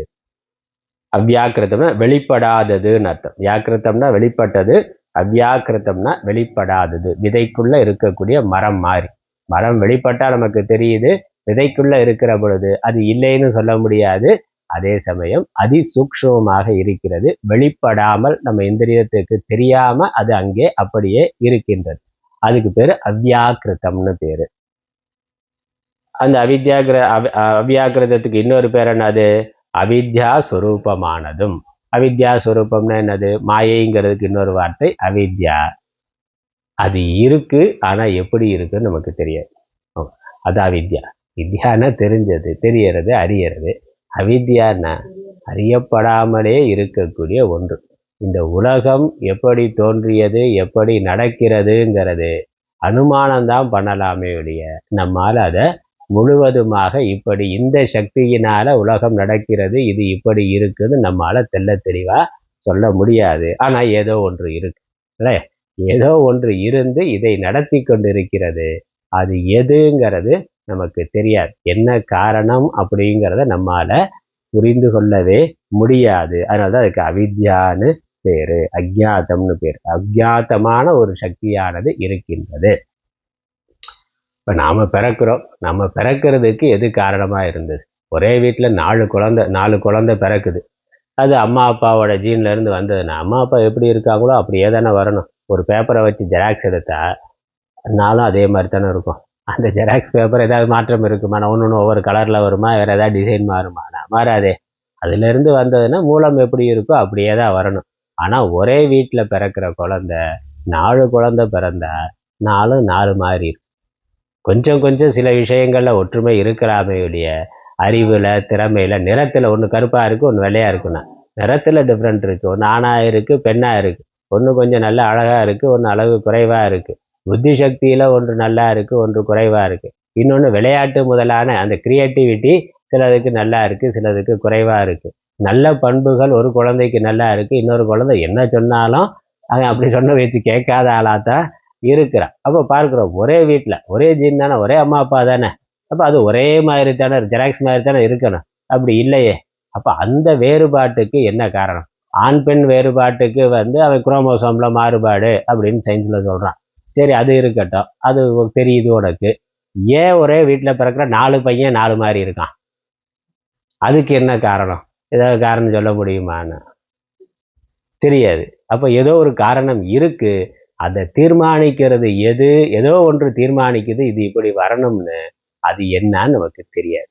அவ்யாக்கிருத்தம்னா வெளிப்படாததுன்னு அர்த்தம். வியாக்கிருத்தம்னா வெளிப்பட்டது, அவ்யாக்கிருத்தம்னா வெளிப்படாதது. விதைக்குள்ள இருக்கக்கூடிய மரம் மாதிரி. மரம் வெளிப்பட்டா நமக்கு தெரியுது, விதைக்குள்ள இருக்கிற பொழுது அது இல்லைன்னு சொல்ல முடியாது. அதே சமயம் அதி சூக்ஷ்மமாக இருக்கிறது, வெளிப்படாமல் நம்ம இந்திரியத்துக்கு தெரியாம அது அங்கே அப்படியே இருக்கின்றது. அதுக்கு பேரு அவ்யாக்கிருத்தம்னு பேரு. அந்த அவ்யாக்கிருதத்துக்கு இன்னொரு பேர் என்னது? அவித்யா சுரூபமானதும். அவித்யா சுரூபம்னா என்னது? மாயைங்கிறதுக்கு இன்னொரு வார்த்தை அவித்யா. அது இருக்கு, ஆனா எப்படி இருக்குன்னு நமக்கு தெரியாது. அது அவித்யா. வித்யானா தெரிஞ்சது, தெரியறது, அறியறது. அவித்யான்னா அறியப்படாமலே இருக்கக்கூடிய ஒன்று. இந்த உலகம் எப்படி தோன்றியது, எப்படி நடக்கிறதுங்கிறது அனுமானம்தான் பண்ணலாமே ஒழிய நம்மால் அதை முழுவதுமாக இப்படி இந்த சக்தியினால உலகம் நடக்கிறது, இது இப்படி இருக்குன்னு நம்மால தெள்ள தெளிவா சொல்ல முடியாது. ஆனா ஏதோ ஒன்று இருக்கு, இல்லை? ஏதோ ஒன்று இருந்து இதை நடத்தி கொண்டிருக்கிறது. அது எதுங்கிறது நமக்கு தெரியாது. என்ன காரணம் அப்படிங்கிறத நம்மால புரிந்து கொள்ளவே முடியாது. அதனாலதான் அதுக்கு அவித்யான்னு பேரு, அஜ்ஞாதம்னு பேரு. அஜ்ஞாதமான ஒரு சக்தியானது இருக்கின்றது. இப்ப நாம பிறக்கிறோம், நம்ம பிறக்கிறதுக்கு எது காரணமா இருந்தது? ஒரே வீட்டுல 4 குழந்தை பிறக்குது. அது அம்மா அப்பாவோட ஜீன்ல இருந்து வந்ததுன்னா அம்மா அப்பா எப்படி இருக்காங்களோ அப்படியே தானே வரணும். ஒரு பேப்பரை வச்சு ஜெராக்ஸ் எடுத்தா நாளும் அதே மாதிரி தானே இருக்கும். அந்த ஜெராக்ஸ் பேப்பர் ஏதாவது மாற்றம் இருக்குமா? ஒன்று ஒவ்வொரு கலரில் வருமா? வேறு ஏதாவது டிசைன் மாறுமா? மாறாதே. அதுலேருந்து வந்ததுன்னா மூலம் எப்படி இருக்கோ அப்படியே தான் வரணும். ஆனால் ஒரே வீட்டில் பிறக்கிற குழந்தை 4 குழந்தை பிறந்தா 4 மாதிரி இருக்கும். கொஞ்சம் கொஞ்சம் சில விஷயங்களில் ஒற்றுமை இருக்கலாமே ஒழிய அறிவில், திறமையில், நிறத்தில் ஒன்று கருப்பாக இருக்குது, ஒன்று வெள்ளையாக இருக்குன்னா நிறத்தில் டிஃப்ரெண்ட் இருக்குது. ஒன்று ஆணாக இருக்குது, பெண்ணாக இருக்குது. ஒன்று கொஞ்சம் நல்ல அழகாக இருக்குது, ஒன்று அழகு குறைவாக இருக்குது. புத்தி சக்தியில் ஒன்று நல்லா இருக்குது, ஒன்று குறைவாக இருக்குது. இன்னொன்று விளையாட்டு முதலான அந்த கிரியேட்டிவிட்டி சிலதுக்கு நல்லா இருக்குது, சிலதுக்கு குறைவாக இருக்குது. நல்ல பண்புகள் ஒரு குழந்தைக்கு நல்லா இருக்குது, இன்னொரு குழந்தை என்ன சொன்னாலும் அவன் அப்படி சொன்ன வச்சு கேட்காத ஆளாத்தான் இருக்கிறான். அப்போ பார்க்குறோம், ஒரே வீட்டில் ஒரே ஜீன் தானே, ஒரே அம்மா அப்பா தானே. அப்போ அது ஒரே மாதிரி தானே, ஜெராக்ஸ் மாதிரி தானே இருக்கணும். அப்படி இல்லையே. அப்போ அந்த வேறுபாட்டுக்கு என்ன காரணம்? ஆண் பெண் வேறுபாட்டுக்கு அவன் குரோமோசோமில் மாறுபாடு அப்படின்னு சயின்ஸில் சொல்கிறான். சரி, அது இருக்கட்டும், அது தெரியுது உனக்கு. ஏன் ஒரே வீட்டில் பிறக்கிற 4 பையன் 4 மாதிரி இருக்கான்? அதுக்கு என்ன காரணம்? ஏதாவது காரணம் சொல்ல முடியுமான்னு? தெரியாது. அப்போ ஏதோ ஒரு காரணம் இருக்கு. அதை தீர்மானிக்கிறது எது? ஏதோ ஒன்று தீர்மானிக்குது இது இப்படி வரணும்னு. அது என்னன்னு நமக்கு தெரியாது.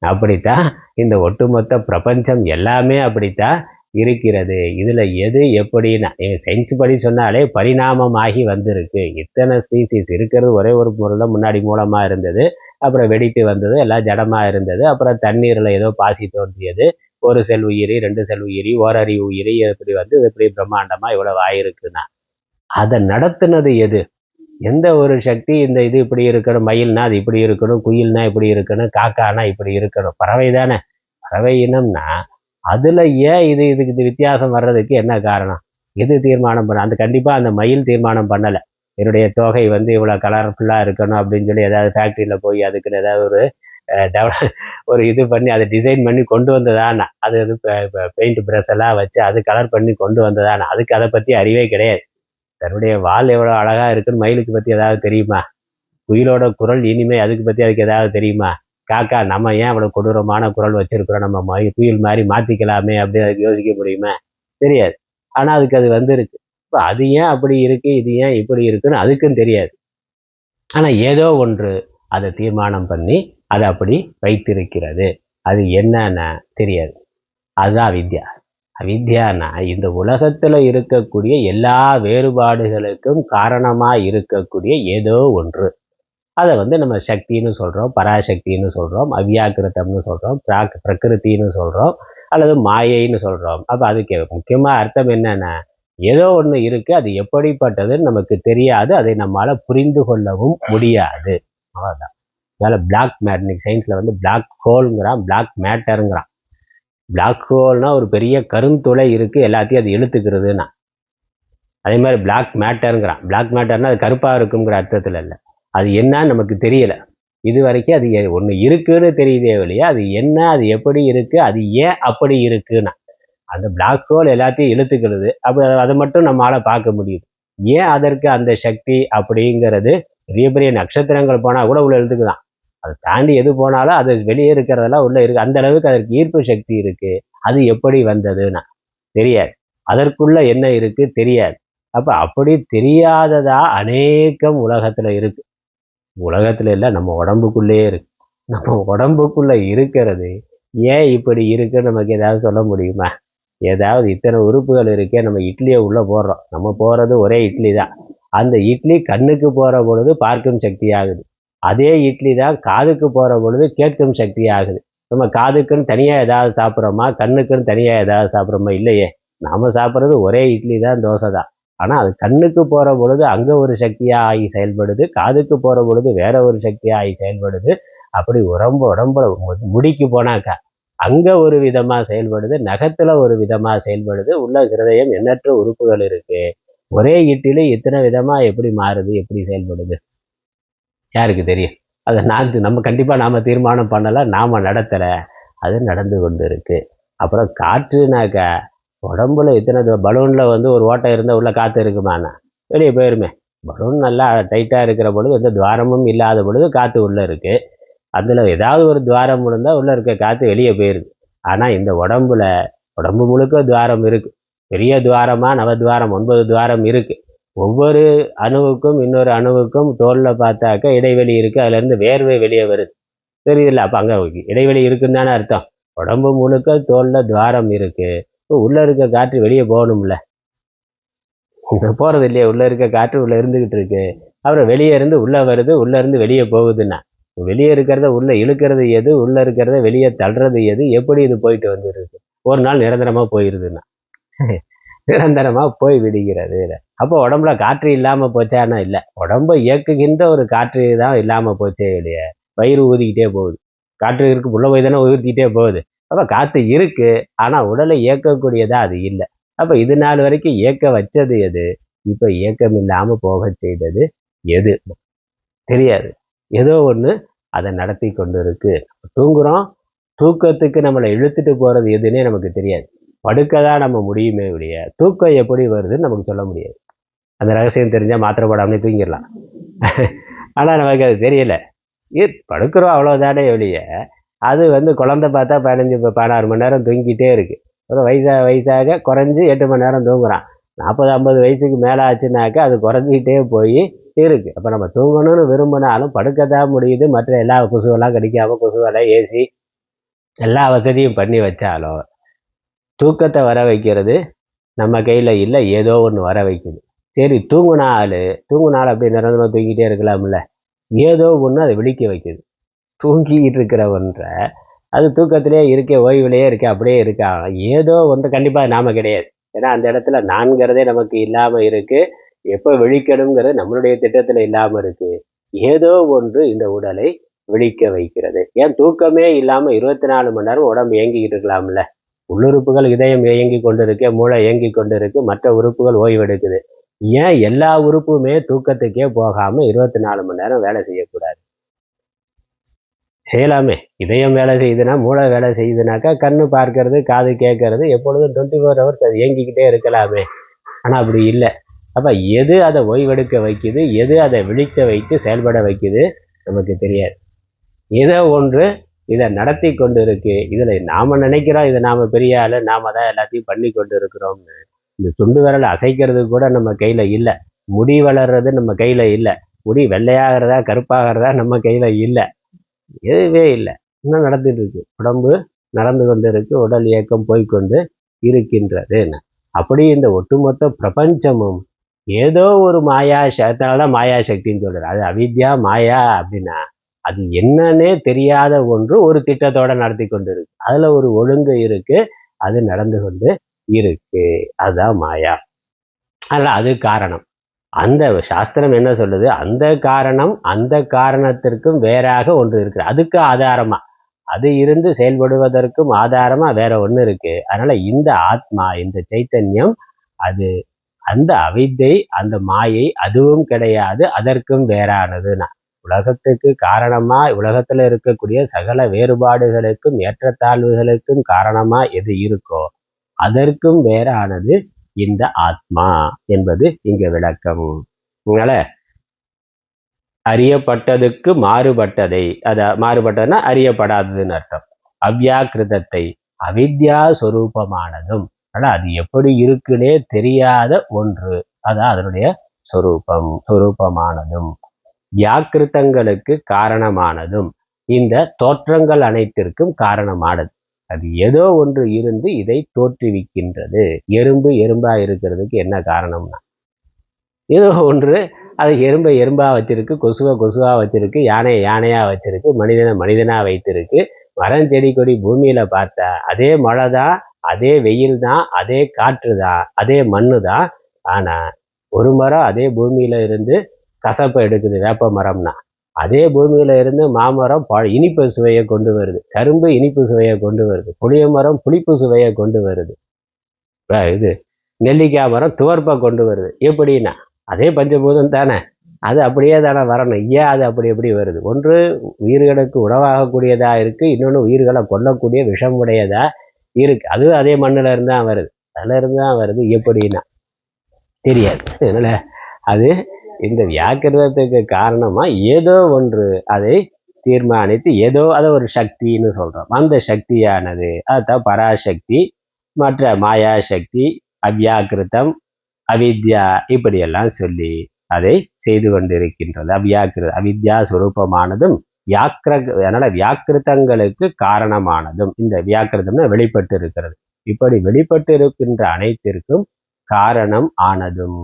அப்படித்தான் இந்த ஒட்டுமொத்த பிரபஞ்சம் எல்லாமே அப்படித்தான் இருக்கிறது. இதுல எது எப்படின்னா சயின்ஸ் படி சொன்னாலே பரிணாமமாகி வந்திருக்கு. இத்தனை ஸ்பீசிஸ் இருக்கிறது ஒரே ஒரு பொருள் தான் முன்னாடி மூலமா இருந்தது. அப்புறம் வெடித்து வந்தது, எல்லாம் ஜடமா இருந்தது. அப்புறம் தண்ணீர்ல ஏதோ பாசி தோன்றியது. ஒரு செல் உயிரி, 2 செல் உயிரி, ஓரறிவு உயிரி, இப்படி வந்து இப்படி பிரம்மாண்டமா இவ்வளவு ஆயிருக்குன்னா அதை நடத்துனது எது? எந்த ஒரு சக்தி இந்த இது இப்படி இருக்கணும், மயில்னா அது இப்படி இருக்கணும், குயில்னா இப்படி இருக்கணும், காக்கானா இப்படி இருக்கணும், பறவை தானே. பறவை இனம்னா அதுல ஏன் இதுக்கு இது வித்தியாசம் வர்றதுக்கு என்ன காரணம்? எது தீர்மானம் பண்ண? அந்த கண்டிப்பா அந்த மயில் தீர்மானம் பண்ணல. என்னுடைய தோகை வந்து இவ்வளவு கலர்ஃபுல்லா இருக்கணும் அப்படின்னு சொல்லி ஏதாவது ஃபேக்டரியில போய் அதுக்குன்னு ஏதாவது ஒரு ஒரு இது பண்ணி அதை டிசைன் பண்ணி கொண்டு வந்ததானா? அது இது பெயிண்ட் ப்ரஷ் எல்லாம் வச்சு அது கலர் பண்ணி கொண்டு வந்ததானா? அதுக்கு அதை பத்தி அறிவே கிடையாது. தன்னுடைய வால் எவ்வளோ அழகா இருக்குன்னு மயிலுக்கு பத்தி ஏதாவது தெரியுமா? குயிலோட குரல் இனிமே அதுக்கு பத்தி அதுக்கு ஏதாவது தெரியுமா? காக்கா நம்ம ஏன் அவ்வளவு கொடூரமான குரல் வச்சிருக்கிறோம், நம்ம குயில் மாதிரி மாத்திக்கலாமே அப்படி அதுக்கு யோசிக்க முடியுமா? தெரியாது. ஆனா அதுக்கு அது வந்துருக்கு. இப்போ அது ஏன் அப்படி இருக்கு, இது ஏன் இப்படி இருக்குன்னு அதுக்கும் தெரியாது. ஆனா ஏதோ ஒன்று அதை தீர்மானம் பண்ணி அதை அப்படி வைத்திருக்கிறது. அது என்னன்னா தெரியாது. அதுதான் அவித்யா. அவித்யானா இந்த உலகத்துல இருக்கக்கூடிய எல்லா வேறுபாடுகளுக்கும் காரணமா இருக்கக்கூடிய ஏதோ ஒன்று. அதை வந்து நம்ம சக்தின்னு சொல்றோம், பராசக்தின்னு சொல்றோம், அவ்யாக்கிருத்தம்னு சொல்றோம், பிரகிருத்தின்னு சொல்றோம், அல்லது மாயைன்னு சொல்றோம். அப்ப அதுக்கு முக்கியமா அர்த்தம் என்னன்னா ஏதோ ஒண்ணு இருக்கு, அது எப்படிப்பட்டதுன்னு நமக்கு தெரியாது, அதை நம்மால புரிந்து கொள்ளவும் முடியாது. அவ்வளவுதான். அதனால பிளாக் மேட் சயின்ஸ்ல வந்து பிளாக் ஹோல்ங்கிறான், பிளாக் மேட்டருங்கிறான். பிளாக் ஹோல்னா ஒரு பெரிய கருந்துளை இருக்கு, எல்லாத்தையும் அது இழுத்துக்கிறதுனா. அதே மாதிரி பிளாக் மேட்டருங்கிறான். பிளாக் மேட்டர்னா அது கருப்பா இருக்குங்கிற அர்த்தத்துல இல்லை. அது என்னன்னு நமக்கு தெரியல. இது வரைக்கும் அது ஒண்ணு இருக்குன்னு தெரியுதே ஒழிய அது என்ன, அது எப்படி இருக்கு, அது ஏன் அப்படி இருக்குன்னா. அந்த பிளாக் ஹோல் எல்லாத்தையும் இழுத்துக்கிறது. அப்ப அதை மட்டும் நம்மளால பார்க்க முடியுது. ஏன் அதற்கு அந்த சக்தி அப்படிங்கிறது? பெரிய பெரிய நட்சத்திரங்கள் போனா கூட உள்ள இழுத்துக்குதான். அதை தாண்டி எது போனாலும் அது வெளியே இருக்கிறதெல்லாம் உள்ள இருக்கு. அந்த அளவுக்கு அதற்கு ஈர்ப்பு சக்தி இருக்கு. அது எப்படி வந்ததுன்னா தெரியாது. அதற்குள்ள என்ன இருக்கு தெரியாது. அப்ப அப்படி தெரியாததா அநேகம் உலகத்துல இருக்கு. உலகத்துல இல்ல, நம்ம உடம்புக்குள்ளேயே இருக்கு. நம்ம உடம்புக்குள்ள இருக்கிறது ஏன் இப்படி இருக்குன்னு நமக்கு ஏதாவது சொல்ல முடியுமா? ஏதாவது இத்தனை உறுப்புகள் இருக்கே, நம்ம இட்லியை உள்ள போடுறோம். நம்ம போறது ஒரே இட்லி தான். அந்த இட்லி கண்ணுக்கு போற பொழுது பார்க்கும் சக்தி ஆகுது. அதே இட்லி தான் காதுக்கு போற பொழுது கேட்கும் சக்தி ஆகுது. நம்ம காதுக்குன்னு தனியா ஏதாவது சாப்பிட்றோமா, கண்ணுக்குன்னு தனியா ஏதாவது சாப்பிட்றோமா? இல்லையே. நாம சாப்பிட்றது ஒரே இட்லி தான், தோசை தான். ஆனா அது கண்ணுக்கு போற பொழுது அங்க ஒரு சக்தியா ஆகி செயல்படுது, காதுக்கு போற பொழுது வேற ஒரு சக்தியா ஆகி செயல்படுது. அப்படி உடம்புல முடிக்கு போனாக்கா அங்க ஒரு விதமா செயல்படுது, நகத்துல ஒரு விதமா செயல்படுது. உள்ள ஹிருதயம் எண்ணற்ற உறுப்புகள் இருக்கு. ஒரே இட்லி இத்தனை விதமா எப்படி மாறுது, எப்படி செயல்படுது? யாருக்கு தெரியும்? அதை நம்ம கண்டிப்பா நாம தீர்மானம் பண்ணல, நாம நடத்தல. அது நடந்து கொண்டு இருக்கு. அப்புறம் காற்றுனாக்கா உடம்புல இத்தனை பலூன்ல வந்து ஒரு ஓட்டை இருந்தா உள்ள காத்து இருக்குமாண்ணா? வெளியே போயிருமே. பலூன் நல்லா டைட்டா இருக்கிற பொழுது எந்த துவாரமும் இல்லாத பொழுது காத்து உள்ள இருக்கு. அதுல ஏதாவது ஒரு துவாரம் விழுந்தா உள்ள இருக்க காத்து வெளியே போயிருது. ஆனா இந்த உடம்பு முழுக்க துவாரம் இருக்கு. பெரிய துவாரமா, நவதுவாரம், 9 துவாரம் இருக்கு. ஒவ்வொரு அணுவுக்கும் இன்னொரு அணுவுக்கும் தோல்ல பார்த்தாக்க இடைவெளி இருக்கு. அதுல இருந்து வேர்வை வெளியே வருது. தெரியுதுல்ல? அப்ப அங்க இடைவெளி இருக்குன்னு தானே அர்த்தம். உடம்பு முழுக்க தோல்ல துவாரம் இருக்கு. உள்ள இருக்க காற்று வெளியே போகணும்ல. போறது இல்லையே. உள்ள இருக்க காற்று உள்ள இருந்துகிட்டு இருக்கு. அப்புறம் வெளியே இருந்து உள்ள வருது, உள்ள இருந்து வெளியே போகுதுன்னா வெளியே இருக்கிறத உள்ள இழுக்கிறது எது, உள்ள இருக்கிறத வெளியே தள்ளுறது எது, எப்படி இது போயிட்டு வந்துருக்கு? ஒரு நாள் நிரந்தரமா போயிருதுன்னா நிரந்தரமா போய் விடுகிறது. அப்போ உடம்புல காற்று இல்லாம போச்சானா? இல்லை. உடம்பை இயக்குகின்ற ஒரு காற்று தான் இல்லாம போச்சே இல்லையே. வயிறு ஊதிக்கிட்டே போகுது. காற்று இருக்கு, உள்ள போய் தானே ஊதிக்கிட்டே போகுது. அப்ப காத்து இருக்கு, ஆனா உடலை இயக்கக்கூடியதா அது இல்லை. அப்ப இது நாள் வரைக்கும் இயக்க வச்சது எது? இப்ப இயக்கம் இல்லாம போக செய்தது எது? தெரியாது. ஏதோ ஒண்ணு அதை நடத்தி கொண்டு இருக்கு. தூங்குறோம், தூக்கத்துக்கு நம்மளை இழுத்துட்டு போறது எதுன்னே நமக்கு தெரியாது. படுக்கதான் நம்ம முடியுமே ஒழிய தூக்கம் எப்படி வருதுன்னு நமக்கு சொல்ல முடியாது. அந்த ரகசியம் தெரிஞ்சா மாத்திரை போடாமலே தூங்கிடலாம். ஆனா நமக்கு அது தெரியல. படுக்கிறோம் அவ்வளவுதானே ஒழிய அது வந்து குழந்தை பார்த்தா 16 மணி நேரம் தூங்கிட்டே இருக்கு. ஒரு வயசாக குறைஞ்சி 8 மணி நேரம் தூங்குறான். 40-50 வயசுக்கு மேலே ஆச்சுனாக்கா அது குறைஞ்சிக்கிட்டே போய் இருக்குது. அப்போ நம்ம தூங்கணும்னு விரும்பினாலும் படுக்கத்தான் முடியுது. மற்ற எல்லா கொசுவெல்லாம் கடிக்காமல் கொசுவலை, ஏசி எல்லா வசதியும் பண்ணி வச்சாலும் தூக்கத்தை வர வைக்கிறது நம்ம கையில் இல்லை, ஏதோ ஒன்று வர வைக்குது. சரி, தூங்குனாலும் அப்படியே நிரந்தரமாக தூங்கிட்டே இருக்கலாம்ல, ஏதோ ஒன்று அதை விழிக்க வைக்குது. தூங்கிக்கிட்டு இருக்கிற ஒன்றை அது தூக்கத்திலே இருக்க, ஓய்விலேயே இருக்க, அப்படியே இருக்கா, ஏதோ ஒன்று கண்டிப்பாக நாம கிடையாது. ஏன்னா அந்த இடத்துல நான்கிறதே நமக்கு இல்லாமல் இருக்குது. எப்போ விழிக்கணுங்கிறது நம்மளுடைய திட்டத்தில் இல்லாமல் இருக்குது. ஏதோ ஒன்று இந்த உடலை விழிக்க வைக்கிறது. ஏன் தூக்கமே இல்லாமல் 24 மணி நேரம் உடம்பு இயங்கிக்கிட்டு இருக்கலாம்ல. உள்ளுறுப்புகள், இதயம் இயங்கி கொண்டு இருக்கு, மூளை இயங்கி கொண்டு இருக்கு, மற்ற உறுப்புகள் ஓய்வெடுக்குது. ஏன் எல்லா உறுப்புமே தூக்கத்துக்கே போகாமல் 24 மணி நேரம் வேலை செய்யக்கூடாது? செய்யலாமே. இதயம் வேலை செய்யுதுன்னா, மூளை வேலை செய்யுதுனாக்கா, கண்ணு பார்க்கறது, காது கேட்கறது, எப்பொழுதும் 24 ஹவர்ஸ் அது இயங்கிக்கிட்டே இருக்கலாமே. ஆனால் அப்படி இல்லை. அப்போ எது அதை ஓய்வெடுக்க வைக்குது, எது அதை விழிக்க வைத்து செயல்பட வைக்குது நமக்கு தெரியாது. ஏதோ ஒன்று இதை நடத்தி கொண்டு இருக்கு. இதில் நாம் நினைக்கிறோம் இதை நாம் பெரிய ஆள், நாம் தான் எல்லாத்தையும் பண்ணி கொண்டு இருக்கிறோம்னு. இந்த சுண்டு விரலை அசைக்கிறது கூட நம்ம கையில் இல்லை. முடி வளர்றது நம்ம கையில் இல்லை. முடி வெள்ளையாகிறதா கருப்பாகிறதா நம்ம கையில் இல்லை. எதுவே இல்லை. இன்னும் நடந்துட்டு இருக்கு. உடம்பு நடந்து கொண்டு இருக்கு, உடல் இயக்கம் போய்கொண்டு இருக்கின்றது. அப்படி இந்த ஒட்டுமொத்த பிரபஞ்சமும் ஏதோ ஒரு மாயா, அதனாலதான் மாயா சக்தின்னு சொல்றாரு. அது அவித்யா மாயா அப்படின்னா அது என்னன்னே தெரியாத ஒன்று ஒரு திட்டத்தோட நடத்தி கொண்டு இருக்கு. அதுல ஒரு ஒழுங்கு இருக்கு, அது நடந்து கொண்டு இருக்கு. அதுதான் மாயா. அதனால அது காரணம். அந்த சாஸ்திரம் என்ன சொல்லுது, அந்த காரணம் அந்த காரணத்திற்கும் வேறாக ஒன்று இருக்கு. அதுக்கு ஆதாரமா அது இருந்து செயல்படுவதற்கும் ஆதாரமா வேற ஒன்று இருக்கு. அதனால இந்த ஆத்மா, இந்த சைத்தன்யம், அது அந்த அவித்தை, அந்த மாயை அதுவும் கிடையாது, அதற்கும் வேறானதுன்னா. உலகத்துக்கு காரணமா, உலகத்துல இருக்கக்கூடிய சகல வேறுபாடுகளுக்கும் ஏற்றத்தாழ்வுகளுக்கும் காரணமா எது இருக்கோ அதற்கும் வேறானது இந்த ஆத்மா என்பது இங்க விளக்கம். அதனால அறியப்பட்டதுக்கு மாறுபட்டதை, மாறுபட்டதுன்னா அறியப்படாததுன்னு அர்த்தம். அவ்யாக்கிருதத்தை அவித்யா சொரூபமானதும், ஆனால் அது எப்படி இருக்குன்னே தெரியாத ஒன்று, அதான் அதனுடைய சொரூபமானதும், வியாக்கிருத்தங்களுக்கு காரணமானதும், இந்த தோற்றங்கள் அனைத்திற்கும் காரணமானது. அது ஏதோ ஒன்று இருந்து இதை தோற்றுவிக்கின்றது. எறும்பா இருக்கிறதுக்கு என்ன காரணம்னா, ஏதோ ஒன்று அது எறும்பா வச்சிருக்கு, கொசுவா வச்சிருக்கு, யானையா வச்சிருக்கு, மனிதனா வைத்திருக்கு. மரம் செடி கொடி பூமியில பார்த்தா அதே மழை தான், அதே வெயில் தான், அதே காற்று தான், அதே மண்ணு தான். ஆனா ஒரு மரம் அதே பூமியில இருந்து கசப்பை எடுக்குது, வேப்ப மரம்னா. அதே பூமியில இருந்து மாமரம் இனிப்பு சுவையை கொண்டு வருது, கரும்பு இனிப்பு சுவையை கொண்டு வருது, புளிய மரம் புளிப்பு சுவையை கொண்டு வருது, இது நெல்லிக்காய் மரம் துவர்ப்பை கொண்டு வருது. எப்படின்னா அதே பஞ்சபூதம் தானே, அது அப்படியே தானே வரணும். ஏன் அது எப்படி வருது? ஒன்று உயிர்களுக்கு உணவாகக்கூடியதா இருக்கு, இன்னொன்று உயிர்களை கொல்லக்கூடிய விஷம் உடையதா இருக்கு. அதுவும் அதே மண்ணில் இருந்து தான் வருது, அதுல இருந்து தான் வருது. எப்படின்னா தெரியாது. அதனால அது இந்த வியாக்கிரதத்துக்கு காரணமா ஏதோ ஒன்று அதை தீர்மானித்து, ஏதோ அதை ஒரு சக்தின்னு சொல்றோம். அந்த சக்தியானது அதுதான் பராசக்தி, மற்ற மாயா சக்தி, அவ்யாக்கிருத்தம், அவித்யா, இப்படியெல்லாம் சொல்லி அதை செய்து கொண்டிருக்கின்றது. அவித்யா சுரூபமானதும் அதனால வியாக்கிருத்தங்களுக்கு காரணமானதும். இந்த வியாக்கிருத்தம்னா வெளிப்பட்டு இருக்கிறது. இப்படி வெளிப்பட்டு இருக்கின்ற அனைத்திற்கும் காரணம் ஆனதும்,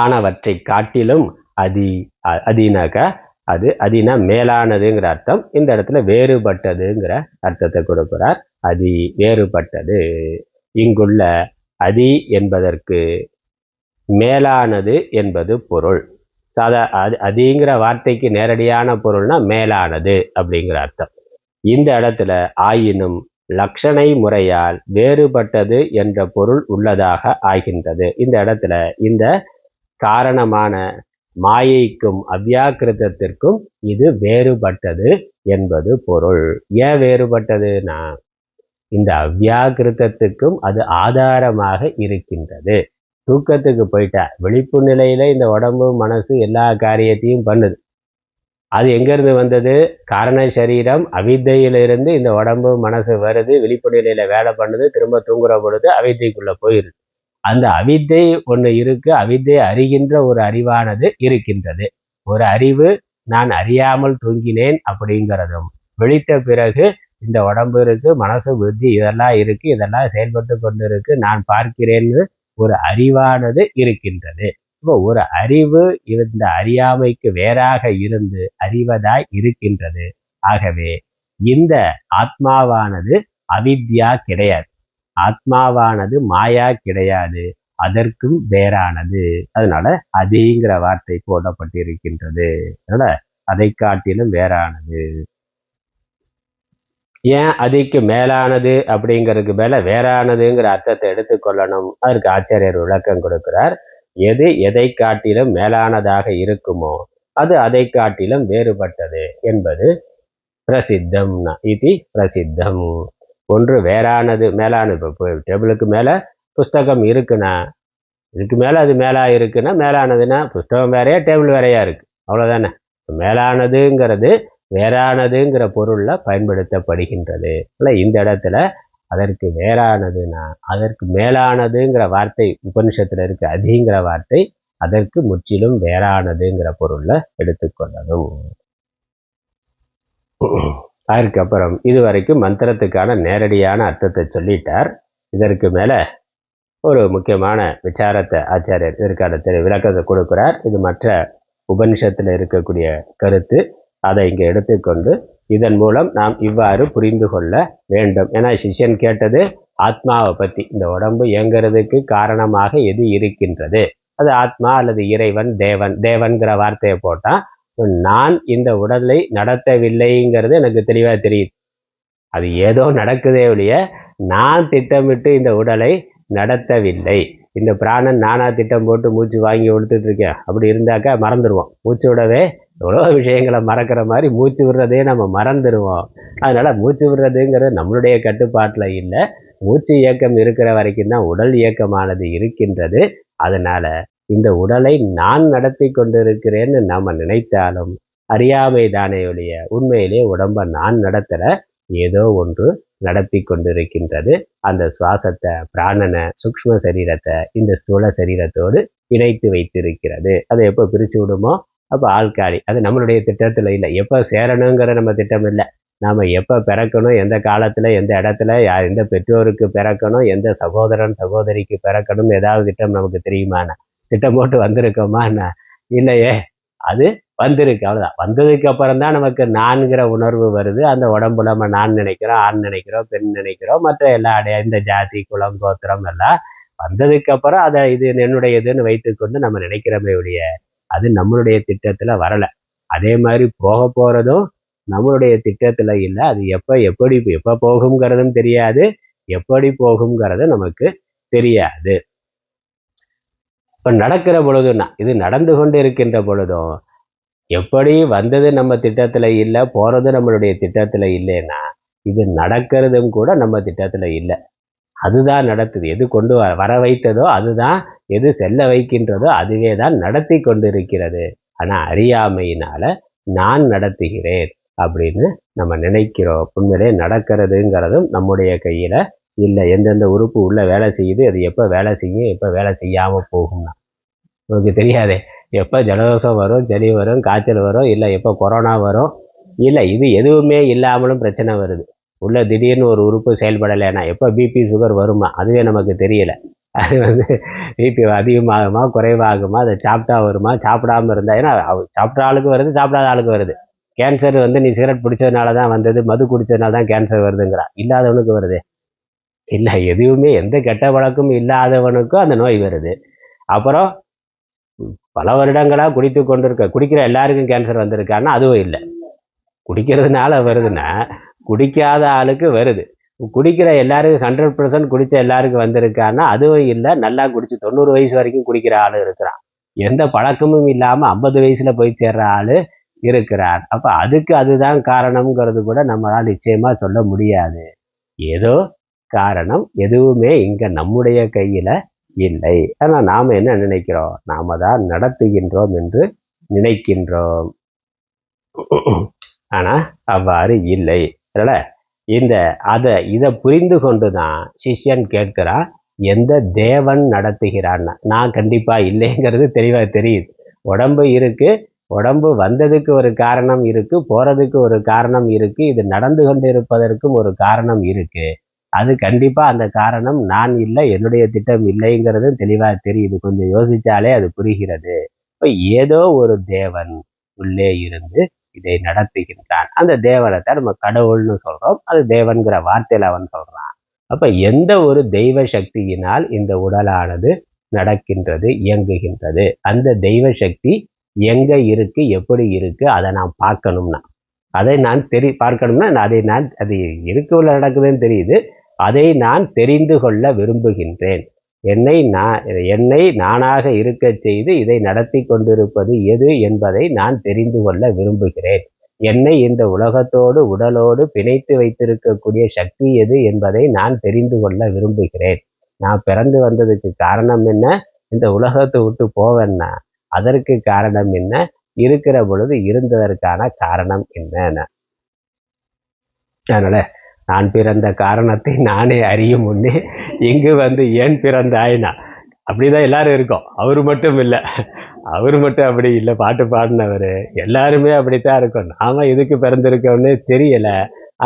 ஆனவற்றை காட்டிலும் அதினாக்கா அது அதினா மேலானதுங்கிற அர்த்தம். இந்த இடத்துல வேறுபட்டதுங்கிற அர்த்தத்தை கொடுக்கிறார். அதி வேறுபட்டது. இங்குள்ள அதி என்பதற்கு மேலானது என்பது பொருள். அதிங்கிற வார்த்தைக்கு நேரடியான பொருள்னா மேலானது அப்படிங்கிற அர்த்தம். இந்த இடத்துல ஆயினும் லட்சணை முறையால் வேறுபட்டது என்ற பொருள் உள்ளதாக ஆகின்றது. இந்த இடத்துல இந்த காரணமான மாயைக்கும் அவ்யாக்கிருதத்திற்கும் இது வேறுபட்டது என்பது பொருள். ஏன் வேறுபட்டதுன்னா, இந்த அவ்யாக்கிருதத்துக்கும் அது ஆதாரமாக இருக்கின்றது. தூக்கத்துக்கு போயிட்டா விழிப்பு நிலையில இந்த உடம்பு மனசு எல்லா காரியத்தையும் பண்ணுது. அது எங்கேருந்து வந்தது? காரண சரீரம் அவித்தையிலிருந்து இந்த உடம்பு மனசு வருது, விழிப்பு நிலையில வேலை பண்ணுது, திரும்ப தூங்குற பொழுது அவித்தைக்குள்ள போயிருது. அந்த அவித்தை ஒன்று இருக்கு, அவித்தை அறிகின்ற ஒரு அறிவானது இருக்கின்றது. ஒரு அறிவு நான் அறியாமல் தூங்கினேன் அப்படிங்கிறதும், விழித்த பிறகு இந்த உடம்பு இருக்கு, மனசு புத்தி இதெல்லாம் இருக்கு, இதெல்லாம் செயல்பட்டு கொண்டு இருக்கு, நான் பார்க்கிறேன்னு ஒரு அறிவானது இருக்கின்றது. இப்போ ஒரு அறிவு இந்த அறியாமைக்கு வேறாக இருந்து அறிவதாய் இருக்கின்றது. ஆகவே இந்த ஆத்மாவானது அவித்யா கிடையாது, ஆத்மாவானது மாயா கிடையாது, அதற்கும் வேறானது. அதனால அதிங்கிற வார்த்தை போடப்பட்டிருக்கின்றது. அதனால அதை காட்டிலும் வேறானது. ஏன் அதிக்கு மேலானது அப்படிங்கிறதுக்கு மேல வேறானதுங்கிற அர்த்தத்தை எடுத்துக்கொள்ளணும்? அதற்கு ஆச்சாரியர் விளக்கம் கொடுக்கிறார். எது எதை காட்டிலும் மேலானதாக இருக்குமோ அது அதை காட்டிலும் வேறுபட்டது என்பது பிரசித்தம்னா இது பிரசித்தம். ஒன்று வேறானது மேலானது. இப்போ டேபிளுக்கு மேலே புஸ்தகம் இருக்குன்னா, இதுக்கு மேலே அது மேலா இருக்குன்னா மேலானதுன்னா புஸ்தகம் வேறையா டேபிள் வேறையா இருக்கு, அவ்வளோதானே. மேலானதுங்கிறது வேறானதுங்கிற பொருளில் பயன்படுத்தப்படுகின்றது. இல்லை, இந்த இடத்துல அதற்கு வேறானதுன்னா அதற்கு மேலானதுங்கிற வார்த்தை உபனிஷத்தில் இருக்கு, அதிங்கிற வார்த்தை அதற்கு முற்றிலும் வேறானதுங்கிற பொருளில் எடுத்துக்கொள்ளணும். அதுக்கப்புறம் இதுவரைக்கும் மந்திரத்துக்கான நேரடியான அர்த்தத்தை சொல்லிட்டார். இதற்கு மேலே ஒரு முக்கியமான விசாரத்தை ஆச்சாரியர் இதற்கான விளக்கத்தை கொடுக்கிறார். இது மற்ற உபனிஷத்தில் இருக்கக்கூடிய கருத்து. அதை இங்கே எடுத்துக்கொண்டு இதன் மூலம் நாம் இவ்வாறு புரிந்து கொள்ள வேண்டும். ஏன்னா சிஷ்யன் கேட்டது ஆத்மாவை பற்றி, இந்த உடம்பு இயங்கிறதுக்கு காரணமாக எது இருக்கின்றது, அது ஆத்மா அல்லது இறைவன், தேவன். தேவன்கிற வார்த்தையை போட்டால் நான் இந்த உடலை நடத்தவில்லைங்கிறது எனக்கு தெளிவாக தெரியுது. அது ஏதோ நடக்குதே ஒழிய நான் திட்டமிட்டு இந்த உடலை நடத்தவில்லை. இந்த பிராணன் நானா திட்டம் போட்டு மூச்சு வாங்கி கொடுத்துட்டு இருக்கேன் அப்படி இருந்தாக்கா மறந்துடுவோம். மூச்சு விடவே எவ்வளோ விஷயங்களை மறக்கிற மாதிரி மூச்சு விடுறதே நம்ம மறந்துடுவோம். அதனால் மூச்சு விடுறதுங்கிறது நம்மளுடைய கட்டுப்பாட்டில் இல்லை. மூச்சு இயக்கம் இருக்கிற வரைக்கும் தான் உடல் இயக்கமானது இருக்கின்றது. அதனால் இந்த உடலை நான் நடத்தி கொண்டிருக்கிறேன்னு நம்ம நினைத்தாலும் அறியாமை தானே ஒழிய உண்மையிலே உடம்பை நான் நடத்துகிற ஏதோ ஒன்று நடத்தி கொண்டிருக்கின்றது. அந்த சுவாசத்தை, பிராணனை, சூக்ஷ்ம சரீரத்தை இந்த ஸ்தூல சரீரத்தோடு இணைத்து வைத்திருக்கிறது. அதை எப்போ பிரித்து விடுமோ அப்போ ஆள்காடி. அது நம்மளுடைய திட்டத்தில் இல்லை. எப்போ சேரணுங்கிற நம்ம திட்டம் இல்லை. நாம் எப்போ பிறக்கணும், எந்த காலத்தில், எந்த இடத்துல, எந்த பெற்றோருக்கு பிறக்கணும், எந்த சகோதரன் சகோதரிக்கு பிறக்கணும், ஏதாவது திட்டம் நமக்கு தெரியுமாண்ணா? திட்டம் போட்டு வந்திருக்கோமாண்ணா? இல்லையே. அது வந்திருக்கு, அவ்வளோதான். வந்ததுக்கு அப்புறம் தான் நமக்கு நான்கிற உணர்வு வருது. அந்த உடம்புல நம்ம நான் நினைக்கிறோம், ஆண் நினைக்கிறோம், பெண் நினைக்கிறோம், மற்ற எல்லா இந்த ஜாதி குலம் கோத்திரம் எல்லாம் வந்ததுக்கு அப்புறம் அதை இது என்னுடையதுன்னு வைத்துக்கொண்டு நம்ம நினைக்கிறோமே ஒழிய அது நம்மளுடைய திட்டத்தில் வரலை. அதே மாதிரி போக போகிறதும் நம்மளுடைய திட்டத்தில் இல்லை. அது எப்போ போகுங்கிறதும் தெரியாது, எப்படி போகுங்கிறதும் நமக்கு தெரியாது. இப்போ நடக்கிற பொழுதுன்னா, இது நடந்து கொண்டு இருக்கின்ற பொழுதும் எப்படி வந்தது நம்ம திட்டத்தில் இல்லை, போகிறது நம்மளுடைய திட்டத்தில் இல்லைன்னா இது நடக்கிறதும் கூட நம்ம திட்டத்தில் இல்லை. அதுதான் நடத்துது. எது கொண்டு வர வைத்ததோ அதுதான், எது செல்ல வைக்கின்றதோ அதுவே தான் நடத்தி கொண்டு இருக்கிறது. ஆனால் அறியாமையினால நான் நடத்துகிறேன் அப்படின்னு நம்ம நினைக்கிறோம். உண்மையிலே நடக்கிறதுங்கிறதும் நம்முடைய கையில் இல்லை. எந்தெந்த உறுப்பு உள்ள வேலை செய்யுது, அது எப்போ வேலை செய்யும், எப்போ வேலை செய்யாமல் போகும்னா நமக்கு தெரியாதே. எப்போ ஜலதோஷம் வரும், சளி வரும், காய்ச்சல் வரும், இல்லை எப்போ கொரோனா வரும், இல்லை இது எதுவுமே இல்லாமலும் பிரச்சனை வருது. உள்ள திடீர்னு ஒரு உறுப்பு செயல்படலைன்னா எப்போ பிபி சுகர் வருமா அதுவே நமக்கு தெரியலை. அது பிபி அதிகமாகுமா குறைவாகுமா, அதை சாப்பிட்டா வருமா சாப்பிடாமல் இருந்தால், ஏன்னா சாப்பிட்ற ஆளுக்கு வருது, சாப்பிடாத ஆளுக்கு வருது. கேன்சர் நீ சிகரெட் பிடிச்சதுனால தான் வந்தது, மது குடித்ததுனால தான் கேன்சர் வருதுங்கிறா. இல்லாதவனுக்கு வருது இல்லை. எதுவுமே எந்த கெட்ட வழக்கமும் இல்லாதவனுக்கும் அந்த நோய் வருது. அப்புறம் பல வருடங்களாக குடிக்கிற எல்லாருக்கும் கேன்சர் வந்திருக்கான்னா அதுவும் இல்லை. குடிக்கிறதுனால வருதுன்னா குடிக்காத ஆளுக்கு வருது. குடிக்கிற எல்லாருக்கும் 100% குடித்த எல்லாருக்கும் வந்திருக்கான்னா அதுவும் இல்லை. நல்லா குடிச்சு 90 வயசு வரைக்கும் குடிக்கிற ஆள் இருக்கிறான். எந்த பழக்கமும் இல்லாமல் 50 வயசில் போய் சேர்ற ஆள் இருக்கிறார். அப்போ அதுக்கு அதுதான் காரணம்ங்கிறது கூட நம்மளால் நிச்சயமாக சொல்ல முடியாது. ஏதோ காரணம், எதுவுமே இங்கே நம்முடைய கையில் இல்லை. ஆனால் நாம் என்ன நினைக்கிறோம், நாம தான் நடத்துகின்றோம் என்று நினைக்கின்றோம். ஆனா அவ்வாறு இல்லை. அதனால இதை புரிந்து கொண்டுதான் சிஷ்யன் கேட்கிறான், எந்த தேவன் நடத்துகிறான். நான் கண்டிப்பா இல்லைங்கிறது தெளிவா தெரியுது. உடம்பு இருக்கு, உடம்பு வந்ததுக்கு ஒரு காரணம் இருக்கு, போறதுக்கு ஒரு காரணம் இருக்கு, இது நடந்து கொண்டு இருப்பதற்கும் ஒரு காரணம் இருக்கு. அது கண்டிப்பா அந்த காரணம் நான் இல்லை, என்னுடைய திட்டம் இல்லைங்கிறது தெளிவா தெரியுது. கொஞ்சம் யோசிச்சாலே அது புரிகிறது. இப்ப ஏதோ ஒரு தேவன் உள்ளே இருந்து இதை நடத்துகின்றான். அந்த தேவனைத்தான் நம்ம கடவுள்னு சொல்றோம். அது தேவன்கிற வார்த்தையில அவன் சொல்றான். அப்ப எந்த ஒரு தெய்வ சக்தியினால் இந்த உடலானது நடக்கின்றது, இயங்குகின்றது. அந்த தெய்வ சக்தி எங்க இருக்கு, எப்படி இருக்கு, அதை நான் பார்க்கணும்னா, அதை நான் பார்க்கணும்னா அது இருக்குள்ள நடக்குதுன்னு தெரியுது. அதை நான் தெரிந்து கொள்ள விரும்புகின்றேன். என்னை நானாக இருக்கச் செய்து இதை நடத்தி கொண்டிருப்பது எது என்பதை நான் தெரிந்து கொள்ள விரும்புகிறேன். என்னை இந்த உலகத்தோடு உடலோடு பிணைத்து வைத்திருக்கக்கூடிய சக்தி எது என்பதை நான் தெரிந்து கொள்ள விரும்புகிறேன். நான் பிறந்து வந்ததுக்கு காரணம் என்ன? இந்த உலகத்தை விட்டு போவேன்னா அதற்கு காரணம் என்ன? இருக்கிற பொழுது இருந்ததற்கான காரணம் என்ன? அதனால நான் பிறந்த காரணத்தை நானே அறியும் முன்னே இங்கு வந்து ஏன் பிறந்தாய்னா அப்படிதான் எல்லாரும் இருக்கோம். அவரு மட்டும் இல்லை, அவரு மட்டும் அப்படி இல்லை. பாட்டு பாடினவர் எல்லாருமே அப்படித்தான் இருக்கும். நாம எதுக்கு பிறந்திருக்கோம்னு தெரியல.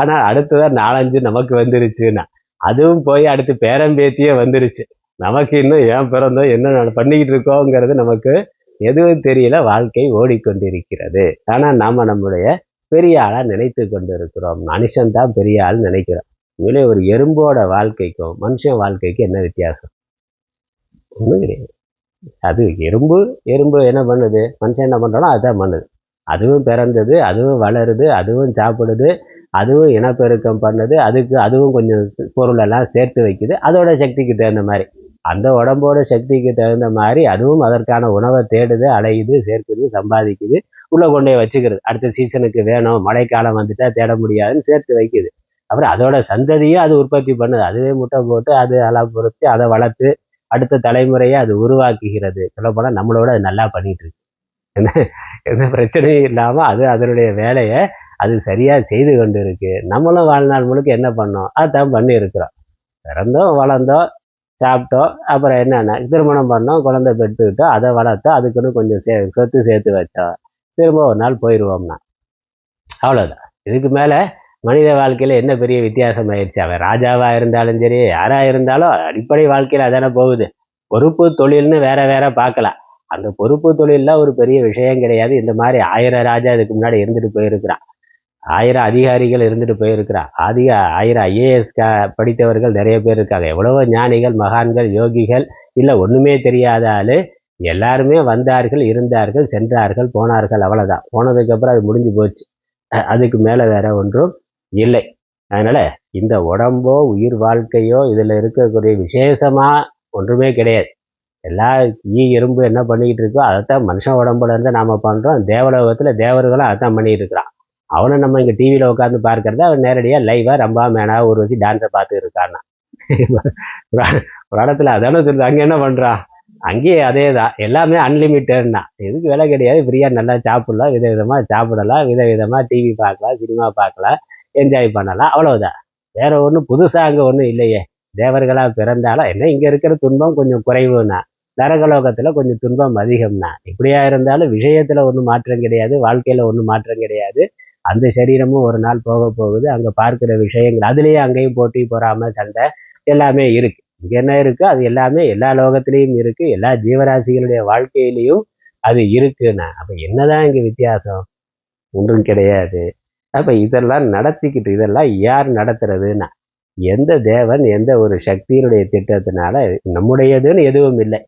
ஆனா அடுத்ததான் 4-5 நமக்கு வந்துருச்சுன்னா அதுவும் போய் அடுத்து பேரம்பேத்தியே வந்துருச்சு. நமக்கு இன்னும் ஏன் பிறந்தோம், என்ன பண்ணிக்கிட்டு இருக்கோங்கிறது நமக்கு எதுவும் தெரியல. வாழ்க்கை ஓடிக்கொண்டிருக்கிறது. ஆனா நாம நம்முடைய பெரிய ஆளா நினைத்து கொண்டு இருக்கிறோம். மனுஷன் தான் பெரிய ஆள் நினைக்கிறோம். உண்மையிலே ஒரு எறும்போட வாழ்க்கைக்கும் மனுஷன் வாழ்க்கைக்கும் என்ன வித்தியாசம்? ஒன்றும் கிடையாது. அது எறும்பு என்ன பண்ணுது, மனுஷன் என்ன பண்றானோ அதுதான் பண்ணுது. அதுவும் பிறந்தது, அதுவும் வளருது, அதுவும் சாப்பிடுது, அதுவும் இனப்பெருக்கம் பண்ணுது, அதுவும் கொஞ்சம் பொருள் எல்லாம் சேர்த்து வைக்குது, அதோட சக்திக்கு தகுந்த மாதிரி. அந்த உடம்போட சக்திக்கு தகுந்த மாதிரி அதுவும் அதற்கான உணவை தேடுது, அலையுது, சேர்க்குது, சம்பாதிக்குது, உள்ள கொண்டே வச்சுக்கிறது. அடுத்த சீசனுக்கு வேணும், மழைக்காலம் வந்துட்டா தேட முடியாதுன்னு சேர்த்து வைக்குது. அப்புறம் அதோட சந்ததியும் அது உற்பத்தி பண்ணுது. அதுவே முட்டை போட்டு அது எல்லாம் பொறுத்து அதை வளர்த்து அடுத்த தலைமுறையை அது உருவாக்குகிறது. சொல்லப்போனால் நம்மளோட அது நல்லா பண்ணிட்டு இருக்கு. எந்த பிரச்சனையும் இல்லாம அது அதனுடைய வேலையை அது சரியா செய்து கொண்டு இருக்கு. நம்மளும் வாழ்நாள் முழுக்க என்ன பண்ணோம், அதான் பண்ணி இருக்கிறோம். பிறந்தோம், வளர்ந்தோம், சாப்பிட்டோம், அப்புறம் என்னென்ன திருமணம் பண்ணோம், குழந்தை பெற்றுக்கிட்டோம், அதை வளர்த்தோம், அதுக்குன்னு கொஞ்சம் சொத்து சேர்த்து வச்சோம், திரும்ப ஒரு நாள் போயிடுவோம்னா அவ்வளோதான். இதுக்கு மேலே மனித வாழ்க்கையில் என்ன பெரிய வித்தியாசம் ஆயிடுச்சு? அவன் ராஜாவாக இருந்தாலும் சரி, யாராக இருந்தாலும் அடிப்படை வாழ்க்கையில் அதானே போகுது. பொறுப்பு தொழில்னு வேற வேற பார்க்கலாம். அந்த பொறுப்பு தொழிலில் ஒரு பெரிய விஷயம் கிடையாது. இந்த மாதிரி 1000 ராஜா இதுக்கு முன்னாடி இருந்துட்டு போயிருக்கிறான், 1000 அதிகாரிகள் இருந்துட்டு போயிருக்கிறான், 1000 IAS படித்தவர்கள் நிறைய பேர் இருக்காங்க, எவ்வளவோ ஞானிகள், மகான்கள், யோகிகள், இல்லை ஒன்றுமே தெரியாத ஆள் எல்லாருமே வந்தார்கள், இருந்தார்கள், சென்றார்கள், போனார்கள், அவ்வளோதான். போனதுக்கப்புறம் அது முடிஞ்சு போச்சு. அதுக்கு மேலே வேற ஒன்றும் இல்லை. அதனால இந்த உடம்போ உயிர் வாழ்க்கையோ இதில் இருக்கக்கூடிய விசேஷமா ஒன்றுமே கிடையாது. எல்லா எறும்பு என்ன பண்ணிக்கிட்டு இருக்கோ அதைத்தான் மனுஷன் உடம்புல இருந்து நாம பண்றோம். தேவலோகத்தில் தேவர்களும் அதைத்தான் பண்ணிட்டு இருக்கிறான். அவனை நம்ம இங்கே டிவியில் உட்காந்து பார்க்கறத அவன் நேரடியாக லைவாக ரம்பா மேனா ஒரு வச்சு டான்ஸை பார்த்து இருக்கான்னா ஒரு இடத்துல அதானே சொல்லுது. அங்கே என்ன பண்ணுறான்? அங்கேயே அதே தான், எல்லாமே அன்லிமிட்டட்னா. எதுக்கு விலை கிடையாது, ஃப்ரீயாக நல்லா சாப்பிடலாம், விதவிதமாக சாப்பிடலாம், விதவிதமாக டிவி பார்க்கலாம், சினிமா பார்க்கலாம், என்ஜாய் பண்ணலாம், அவ்வளவுதான். வேற ஒன்றும் புதுசாக அங்கே ஒன்றும் இல்லையே. தேவர்களாக பிறந்தாலும் என்ன இங்கே இருக்கிற துன்பம் கொஞ்சம் குறைவுன்னா, நரகலோகத்தில் கொஞ்சம் துன்பம் அதிகம்னா. இப்படியா இருந்தாலும் விஷயத்தில் ஒன்றும் மாற்றம் கிடையாது, வாழ்க்கையில் ஒன்றும் மாற்றம் கிடையாது. அந்த சரீரமும் ஒரு நாள் போக போகுது. அங்கே பார்க்குற விஷயங்கள் அதுலேயே அங்கேயும் போட்டி பொறாமை சண்டை எல்லாமே இருக்கு. இங்க என்ன இருக்கு அது எல்லாமே எல்லா லோகத்திலையும் இருக்கு, எல்லா ஜீவராசிகளுடைய வாழ்க்கையிலையும் அது இருக்குன்னா அப்ப என்னதான் இங்க வித்தியாசம்? ஒன்றும் கிடையாது. அப்ப இதெல்லாம் நடத்திக்கிட்டு இதெல்லாம் யார் நடத்துறதுன்னா, எந்த தேவன் எந்த ஒரு சக்தியினுடைய திட்டத்தினால நம்முடையதுன்னு எதுவும் இல்லை.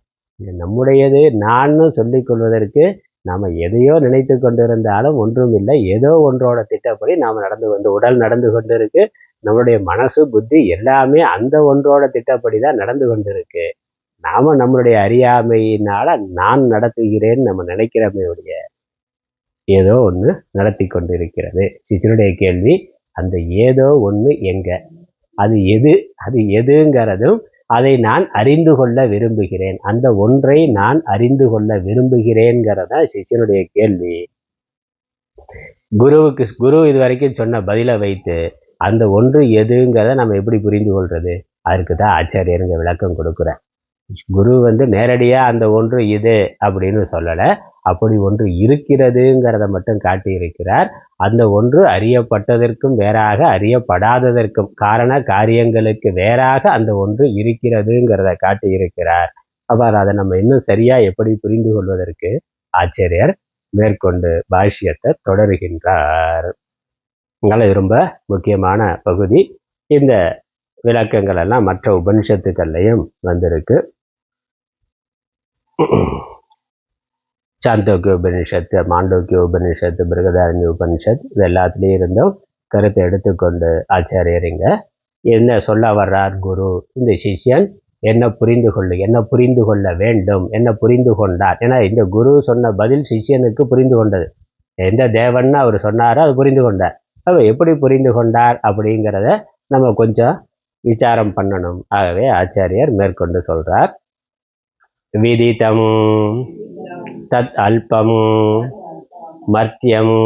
நம்முடையது நான் சொல்லிக் கொள்வதற்கு நாம எதையோ நினைத்து கொண்டிருந்தாலும் ஒன்றும் இல்லை. ஏதோ ஒன்றோட திட்டப்படி நாம உடல் நடந்து கொண்டு இருக்கு. நம்மளுடைய மனசு புத்தி எல்லாமே அந்த ஒன்றோட திட்டப்படி தான் நடந்து கொண்டிருக்கு. நாம நம்மளுடைய அறியாமையினால நான் நடத்துகிறேன்னு நம்ம நினைக்கிறோமே ஒழிய ஏதோ ஒண்ணு நடத்தி கொண்டிருக்கிறது. சித்தனுடைய கேள்வி, அந்த ஏதோ ஒண்ணு எங்க, அது எதுங்கிறதும் அதை நான் அறிந்து கொள்ள விரும்புகிறேன், அந்த ஒன்றை நான் அறிந்து கொள்ள விரும்புகிறேங்கிறத சிஷ்யனுடைய கேள்வி. குரு இது வரைக்கும் சொன்ன பதிலை வைத்து அந்த ஒன்று எதுங்கிறத நம்ம எப்படி புரிந்து கொள்றது? அதுக்கு தான் ஆச்சாரியருங்க விளக்கம் கொடுக்குறார். குரு நேரடியாக அந்த ஒன்று இது அப்படின்னு சொல்லலை, அப்படி ஒன்று இருக்கிறதுங்கிறத மட்டும் காட்டி இருக்கிறார். அந்த ஒன்று அறியப்பட்டதற்கும் வேறாக, அறியப்படாததற்கும் காரண காரியங்களுக்கு வேறாக அந்த ஒன்று இருக்கிறதுங்கிறத காட்டி இருக்கிறார். அவர் அதை நம்ம இன்னும் சரியா எப்படி புரிந்து கொள்வதற்கு ஆச்சாரியர் மேற்கொண்டு பாஷ்யத்தை தொடருகின்றார். அதனால இது ரொம்ப முக்கியமான பகுதி. இந்த விளக்கங்கள் எல்லாம் மற்ற உபனிஷத்துக்கள்லையும் வந்திருக்கு. சாந்தோக்கிய உபனிஷத்து, மாண்டோக்கிய உபனிஷத்து, பிருகதாரண்ய உபனிஷத், இது எல்லாத்துலேயும் இருந்தும் கருத்தை எடுத்துக்கொண்டு ஆச்சாரியர் இங்க என்ன சொல்ல வர்றார்? குரு இந்த சிஷ்யன் என்ன புரிந்து கொள்ள வேண்டும், என்ன புரிந்து கொண்டார். ஏன்னா இந்த குரு சொன்ன பதில் சிஷ்யனுக்கு புரிந்து கொண்டது. எந்த தேவன்னு அவர் சொன்னாரோ அது புரிந்து கொண்டார். அவர் எப்படி புரிந்து கொண்டார் அப்படிங்கிறத நம்ம கொஞ்சம் விசாரம் பண்ணணும். ஆகவே ஆச்சாரியர் மேற்கொண்டு சொல்றார். விதிதம் தத் அல்பம் மர்த்தியம்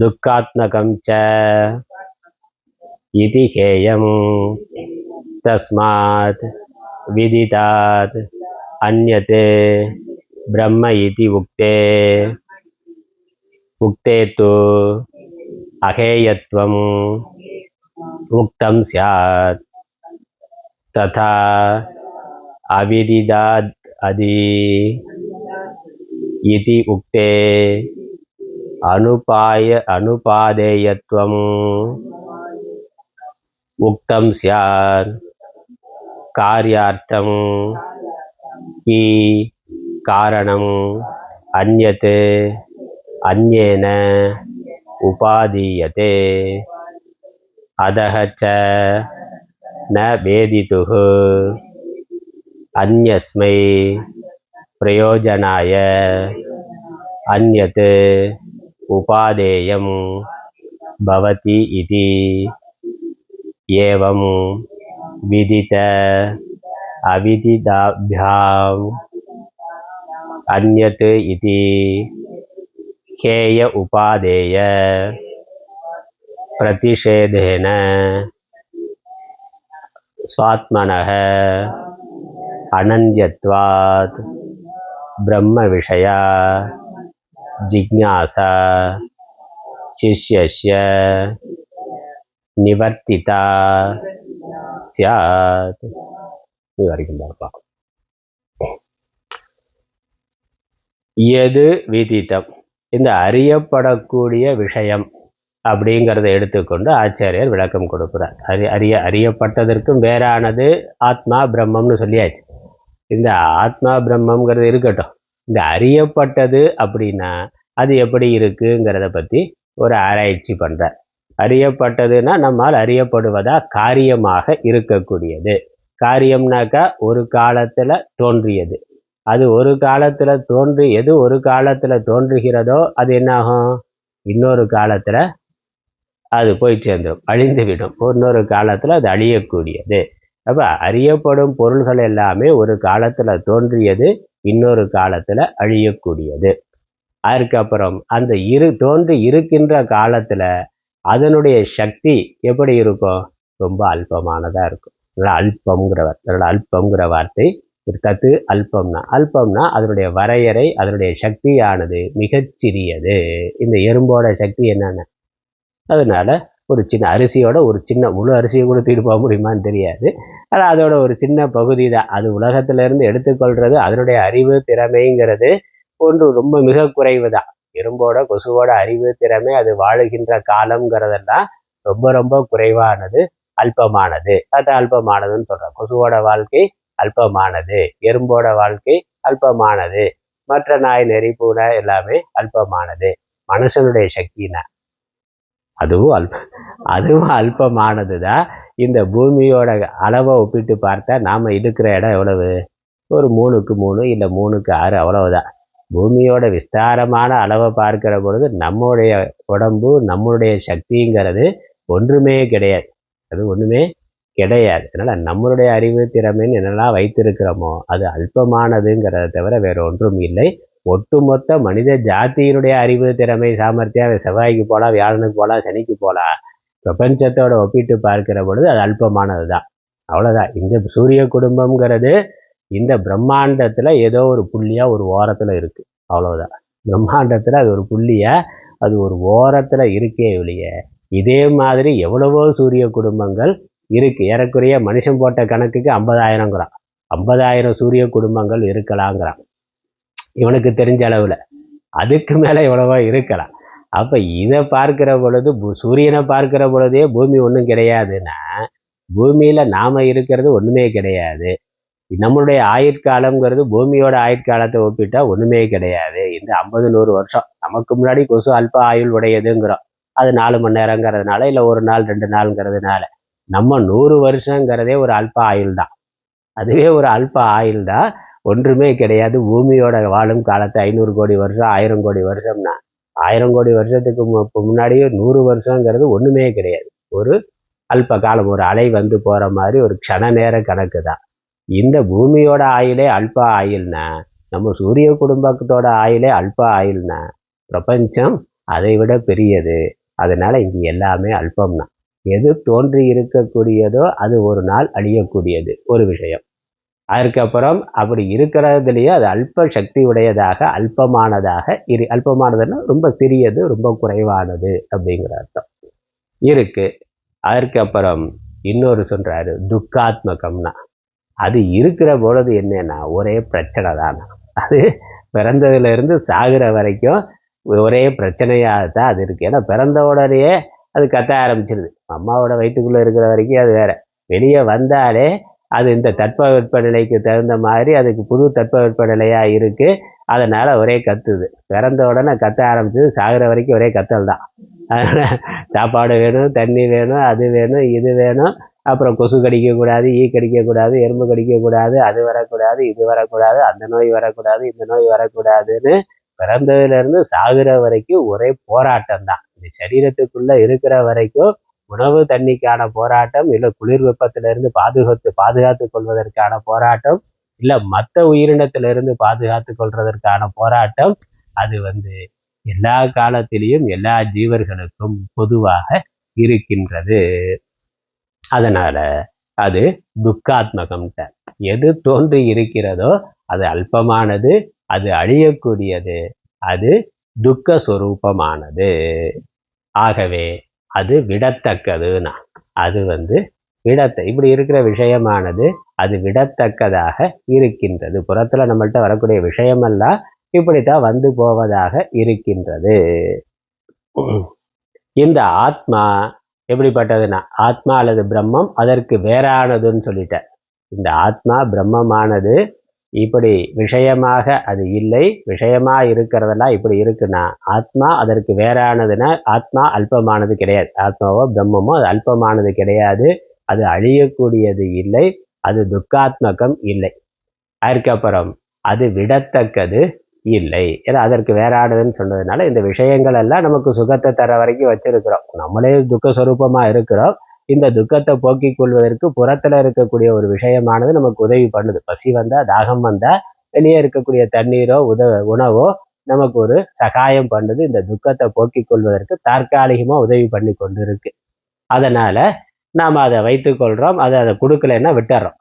துக்காத்மகம் ச இதி ஹேயம் தஸ்மாத் விதிதாத் அன்யத் பிரம்ம இதி உக்தே து அஹேயத்வம் உக்தம் ஸ்யாத் ததா அவிதிதாத் அதி இதி உக்தே அனுபாதேயத்வம் உக்தம் ஸ்யாத் கார்யார்த்தம் ஹி காரணம் அன்யத் அன்யேன உபாதீயதே அதஹ ச ந வேதிதுஹ அன்யஸ்மை பிரயோஜனாய அன்யத் உபாதேயம் பவதி இதி ஏவம் விதித அவிதிதாப்யாம் அன்யத் இதி ஹேய உபாதேய பிரதிஷேதேன ஸ்வாத்மனஹ அனன்யத்வாத் பிரம்ம விஷயா ஜிக்ஞாசா சிஷ்யஸ்ய நிவர்த்திதா ஸ்யாத். இது வரைக்கும் பார்ப்போம். எது விதித்தம், இந்த அறியப்படக்கூடிய விஷயம் அப்படிங்கிறத எடுத்துக்கொண்டு ஆச்சாரியர் விளக்கம் கொடுக்கிறார். அறியப்பட்டதற்கும் வேறானது ஆத்மா பிரம்மம்னு சொல்லியாச்சு. இந்த ஆத்மா பிரம்மங்கிறது இருக்கட்டும், இந்த அறியப்பட்டது அப்படின்னா அது எப்படி இருக்குங்கிறத பற்றி ஒரு ஆராய்ச்சி பண்ணுறார். அறியப்பட்டதுன்னா நம்மால் அறியப்படுவதா காரியமாக இருக்கக்கூடியது. காரியம்னாக்கா ஒரு காலத்தில் தோன்றியது. அது ஒரு காலத்தில் எது ஒரு காலத்தில் தோன்றுகிறதோ அது என்னாகும், இன்னொரு காலத்தில் அது போய் சேர்ந்துடும், அழிந்துவிடும். இன்னொரு காலத்தில் அது அழியக்கூடியது. அப்போ அறியப்படும் பொருள்கள் எல்லாமே ஒரு காலத்தில் தோன்றியது, இன்னொரு காலத்தில் அழியக்கூடியது. அதுக்கப்புறம் அந்த தோன்றி இருக்கின்ற காலத்தில் அதனுடைய சக்தி எப்படி இருக்கும்? ரொம்ப அல்பமானதாக இருக்கும். அல்பங்கிற வார்த்தை தத்து அல்பம்னா அதனுடைய வரையறை, அதனுடைய சக்தியானது மிகச்சிறியது. இந்த எறும்போட சக்தி என்னென்ன? அதனால ஒரு சின்ன அரிசியோட ஒரு சின்ன முழு அரிசியை கூட தூக்கிட்டு போக முடியுமான்னு தெரியாது. ஆனால் அதோட ஒரு சின்ன பகுதி தான். அது உலகத்திலேருந்து எடுத்துக்கொள்வது, அதனுடைய அறிவு திறமைங்கிறது ஒன்று ரொம்ப மிக குறைவு தான். எறும்போட கொசுவோட அறிவு திறமை, அது வாழுகின்ற காலம்ங்கிறதெல்லாம் ரொம்ப ரொம்ப குறைவானது, அல்பமானது. அது அல்பமானதுன்னு சொல்கிறோம். கொசுவோட வாழ்க்கை அல்பமானது, எறும்போட வாழ்க்கை அல்பமானது, மற்ற நாய் நெறி பூனை எல்லாமே அல்பமானது. மனுஷனுடைய சக்தினா அதுவும் அல்பமானது தான். இந்த பூமியோட அளவை ஒப்பிட்டு பார்த்தா நாம் இருக்கிற இடம் எவ்வளவு? ஒரு 3க்கு 3 இல்லை 3க்கு 6 அவ்வளவுதான். பூமியோட விஸ்தாரமான அளவை பார்க்கிற பொழுது நம்முடைய உடம்பு, நம்மளுடைய சக்திங்கிறது ஒன்றுமே கிடையாது. அது ஒன்றுமே கிடையாது. அதனால் நம்மளுடைய அறிவு திறமைன்னு என்னெல்லாம் வைத்திருக்கிறோமோ அது அல்பமானதுங்கிறத தவிர வேறு ஒன்றும் இல்லை. ஒட்டுமொத்த மனித ஜாத்தியினுடைய அறிவு திறமை சாமர்த்தியம் செவ்வாய்க்கு போகலாம், வியாழனுக்கு போகலாம், சனிக்கு போகலாம். பிரபஞ்சத்தோட ஒப்பிட்டு பார்க்கிற பொழுது அது அல்பமானது தான். அவ்வளோதான். இந்த சூரிய குடும்பம்ங்கிறது இந்த பிரம்மாண்டத்தில் ஏதோ ஒரு புள்ளியாக ஒரு ஓரத்தில் இருக்குது. அவ்வளோதான். பிரம்மாண்டத்தில் அது ஒரு புள்ளியாக அது ஒரு ஓரத்தில் இருக்கே ஒழிய இதே மாதிரி எவ்வளவோ சூரிய குடும்பங்கள் இருக்குது. ஏறக்குறைய மனுஷன் போட்ட கணக்குக்கு 50,000ங்கிறான். 50,000 சூரிய குடும்பங்கள் இருக்கலாங்கிறான் இவனுக்கு தெரிஞ்ச அளவில். அதுக்கு மேலே எவ்வளவோ இருக்கலாம். அப்போ இதை பார்க்கிற பொழுது சூரியனை பார்க்கிற பொழுதே பூமி ஒன்றும் கிடையாதுன்னா பூமியில் நாம் இருக்கிறது ஒன்றுமே கிடையாது. நம்மளுடைய ஆயுட்காலம்ங்கிறது பூமியோட ஆயுட்காலத்தை ஒப்பிட்டா ஒன்றுமே கிடையாது. இந்த 50-100 வருஷம் நமக்கு முன்னாடி கொசு அல்ப ஆயுள் உடையதுங்கிறோம். அது 4 மணி நேரங்கிறதுனால, இல்லை 1 நாள் 2 நாளுங்கிறதுனால. நம்ம 100 வருஷங்கிறதே ஒரு அல்ப ஆயுள் தான். அதுவே ஒரு அல்ப ஆயுள் தான். ஒன்றுமே கிடையாது. பூமியோட வாழும் காலத்தை 500 கோடி வருஷம் 1000 கோடி வருஷம்னா 1000 கோடி வருஷத்துக்கு முன்னாடியே 100 வருஷங்கிறது ஒன்றுமே கிடையாது. ஒரு அல்ப காலம், ஒரு அலை வந்து போகிற மாதிரி ஒரு க்ஷண நேர கணக்கு தான். இந்த பூமியோட ஆயுளே அல்ப ஆயுள்னா நம்ம சூரிய குடும்பத்தோட ஆயுளே அல்ப ஆயுள்னா பிரபஞ்சம் அதை விட பெரியது. அதனால இங்கே எல்லாமே அல்பம்தான். எது தோன்றி இருக்கக்கூடியதோ அது ஒரு நாள் அழியக்கூடியது ஒரு விஷயம். அதுக்கப்புறம் அப்படி இருக்கிறதுலேயே அது அல்ப சக்தி உடையதாக அல்பமானதாக அல்பமானதுன்னா ரொம்ப சிறியது, ரொம்ப குறைவானது அப்படிங்கிற அர்த்தம் இருக்கு. அதுக்கப்புறம் இன்னொரு சொல்றாரு துக்காத்மகம்னா அது இருக்கிற பொழுது என்னன்னா ஒரே பிரச்சனை தான். அது பிறந்ததுல இருந்து சாகுற வரைக்கும் ஒரே பிரச்சனையாக தான் அது இருக்கு. ஏன்னா பிறந்த உடனேயே அது கத்த ஆரம்பிச்சிருது. அம்மாவோட வயிற்றுக்குள்ள இருக்கிற வரைக்கும் அது வேற. வெளியே வந்தாலே அது இந்த தட்பவெப்பநிலைக்கு தகுந்த மாதிரி அதுக்கு புது தட்பவெப்பநிலையாக இருக்குது. அதனால் ஒரே கத்துது. பிறந்த உடனே கத்த ஆரம்பிச்சது, சாகிற வரைக்கும் ஒரே கத்தல் தான். அதனால் சாப்பாடு வேணும், தண்ணி வேணும், அது வேணும், இது வேணும். அப்புறம் கொசு கடிக்கக்கூடாது, ஈ கடிக்கக்கூடாது, எறும்பு கடிக்கக்கூடாது, அது வரக்கூடாது, இது வரக்கூடாது, அந்த நோய் வரக்கூடாது, இந்த நோய் வரக்கூடாதுன்னு பிறந்ததுலேருந்து சாகுற வரைக்கும் ஒரே போராட்டம் தான். இந்த சரீரத்துக்குள்ளே இருக்கிற வரைக்கும் உணவு தண்ணிக்கான போராட்டம், இல்லை குளிர் வெப்பத்திலிருந்து பாதுகாத்து கொள்வதற்கான போராட்டம், இல்லை மற்ற உயிரினத்திலிருந்து பாதுகாத்து கொள்வதற்கான போராட்டம். அது எல்லா காலத்திலையும் எல்லா ஜீவர்களுக்கும் பொதுவாக இருக்கின்றது. அதனால அது துக்காத்மகம். எது தோன்றி இருக்கிறதோ அது அல்பமானது, அது அழியக்கூடியது, அது துக்க சொரூபமானது. ஆகவே அது விடத்தக்கதுன்னா அது இப்படி இருக்கிற விஷயமானது அது விடத்தக்கதாக இருக்கின்றது. புறத்துல நம்மள்கிட்ட வரக்கூடிய விஷயமெல்லாம் இப்படித்தான் வந்து போவதாக இருக்கின்றது. இந்த ஆத்மா எப்படிப்பட்டதுன்னா ஆத்மா அல்லது பிரம்மம் அதற்கு வேறானதுன்னு சொல்லிட்டேன். இந்த ஆத்மா பிரம்மமானது இப்படி விஷயமாக அது இல்லை. விஷயமா இருக்கிறதெல்லாம் இப்படி இருக்குன்னா ஆத்மா அதற்கு வேறானதுன்னா ஆத்மா அல்பமானது கிடையாது. ஆத்மாவோ பிரம்மமோ அது அல்பமானது கிடையாது. அது அழியக்கூடியது இல்லை. அது துக்காத்மகம் இல்லை. அதுக்கப்புறம் அது விடத்தக்கது இல்லை. ஏன்னா அதற்கு வேறானதுன்னு சொன்னதுனால இந்த விஷயங்கள் எல்லாம் நமக்கு சுகத்தை தர வரைக்கும் வச்சிருக்கிறோம். நம்மளே துக்க சொரூபமா இருக்கிறோம். இந்த துக்கத்தை போக்கிக் கொள்வதற்கு புறத்துல இருக்கக்கூடிய ஒரு விஷயமானது நமக்கு உதவி பண்ணுது. பசி வந்தா, தாகம் வந்தா வெளியே இருக்கக்கூடிய தண்ணீரோ உணவோ நமக்கு ஒரு சகாயம் பண்ணுது. இந்த துக்கத்தை போக்கிக் கொள்வதற்கு தற்காலிகமா உதவி பண்ணி கொண்டு இருக்கு. அதனால நாம் அதை வைத்துக் கொள்றோம். அதை கொடுக்கலைன்னா விட்டுறோம்.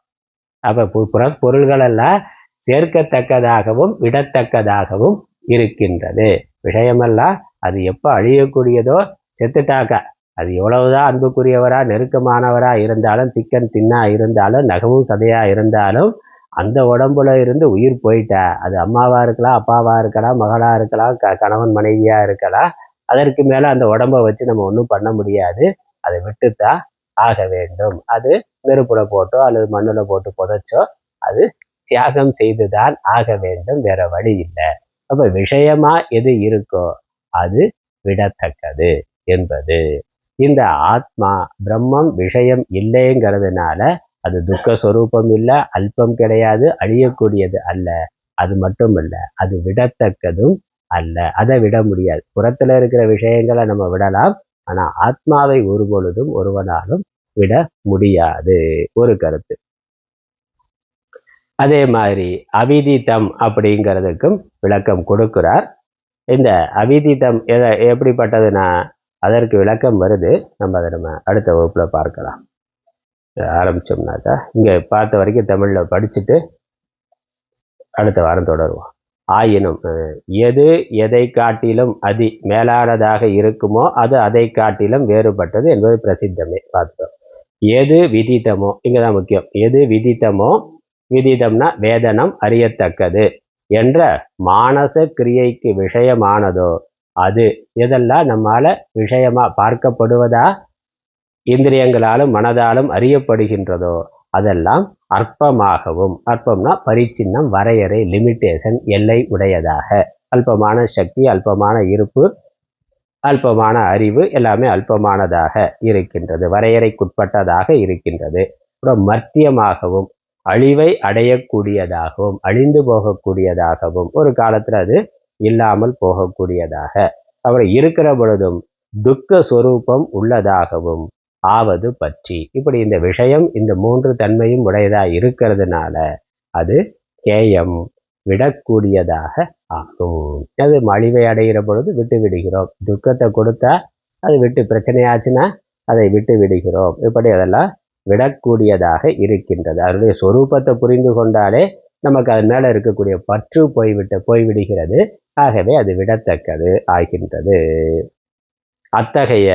அப்ப பொருள்கள் எல்லாம் சேர்க்கத்தக்கதாகவும் விடத்தக்கதாகவும் இருக்கின்றது. விஷயமெல்லாம் அது எப்போ அழியக்கூடியதோ, செத்துட்டாக்கா அது எவ்வளவுதான் அன்புக்குரியவரா நெருக்கமானவரா இருந்தாலும், திக்கன் தின்னா இருந்தாலும், நகமும் சதையா இருந்தாலும், அந்த உடம்புல இருந்து உயிர் போயிட்டா அது அம்மாவா இருக்கலாம், அப்பாவா இருக்கலாம், மகளா இருக்கலாம், கணவன் மனைவியா இருக்கலாம். அதற்கு மேல அந்த உடம்பை வச்சு நம்ம ஒன்றும் பண்ண முடியாது. அதை விட்டுத்தான் ஆக வேண்டும். அது நெருப்புல போட்டோ அல்லது மண்ணுல போட்டு புதைச்சோ அது தியாகம் செய்துதான் ஆக வேண்டும். வேற வழி இல்லை. அப்ப விஷயமா எது இருக்கோ அது விடத்தக்கது என்பது. இந்த ஆத்மா பிரம்மம் விஷயம் இல்லைங்கிறதுனால அது துக்க சொரூபம் இல்லை, அல்பம் கிடையாது, அழியக்கூடியது அல்ல. அது மட்டும் இல்லை, அது விடத்தக்கதும் அல்ல. அதை விட முடியாது. புறத்துல இருக்கிற விஷயங்களை நம்ம விடலாம். ஆனா ஆத்மாவை ஒரு பொழுதும் ஒருவனாலும் விட முடியாது. ஒரு கருத்து. அதே மாதிரி அவிதிதம் அப்படிங்கிறதுக்கும் விளக்கம் கொடுக்கிறார். இந்த அவிதிதம் எப்படிப்பட்டதுன்னா அதற்கு விளக்கம் வருது. நம்ம அதை அடுத்த வகுப்புல பார்க்கலாம். ஆரம்பிச்சோம்னாக்கா இங்க பார்த்த வரைக்கும் தமிழ்ல படிச்சுட்டு அடுத்த வாரம் தொடருவோம். ஆயினும் எது எதை காட்டிலும் மேலானதாக இருக்குமோ அது அதை காட்டிலும் வேறுபட்டது என்பது பிரசித்தமே பார்த்தோம். எது விதித்தமோ, இங்கதான் முக்கியம். எது விதித்தமோ, விதிதம்னா வேதனம், அறியத்தக்கது என்ற மானச கிரியைக்கு விஷயமானதோ அது எதெல்லாம் நம்மால விஷயமா பார்க்கப்படுவதா, இந்திரியங்களாலும் மனதாலும் அறியப்படுகின்றதோ அதெல்லாம் அற்பமாகவும், அற்பம்னா பரிச்சின்னம், வரையறை, லிமிட்டேஷன், எல்லை உடையதாக, அல்பமான சக்தி, அல்பமான இருப்பு, அல்பமான அறிவு எல்லாமே அல்பமானதாக இருக்கின்றது, வரையறைக்குட்பட்டதாக இருக்கின்றது. அப்புறம் மர்த்தியமாகவும், அழிவை அடையக்கூடியதாகவும், அழிந்து போகக்கூடியதாகவும், ஒரு காலத்துல அது இல்லாமல் போகக்கூடியதாக, அப்புறம் இருக்கிற பொழுதும் துக்க சொரூபம் உள்ளதாகவும் ஆவது பற்றி. இப்படி இந்த விஷயம் இந்த மூன்று தன்மையும் உடையதா இருக்கிறதுனால அது கேயம், விடக்கூடியதாக ஆகும். அது அழிவை அடைகிற பொழுது விட்டு விடுகிறோம். துக்கத்தை கொடுத்தா அது விட்டு, பிரச்சனையாச்சுன்னா அதை விட்டு விடுகிறோம். இப்படி அதெல்லாம் விடக்கூடியதாக இருக்கின்றது. அதனுடைய சொரூபத்தை புரிந்து கொண்டாலே நமக்கு அதன் மேல இருக்கக்கூடிய பற்று போய்விடுகிறது. ஆகவே அது விடத்தக்கது ஆகின்றது. அத்தகைய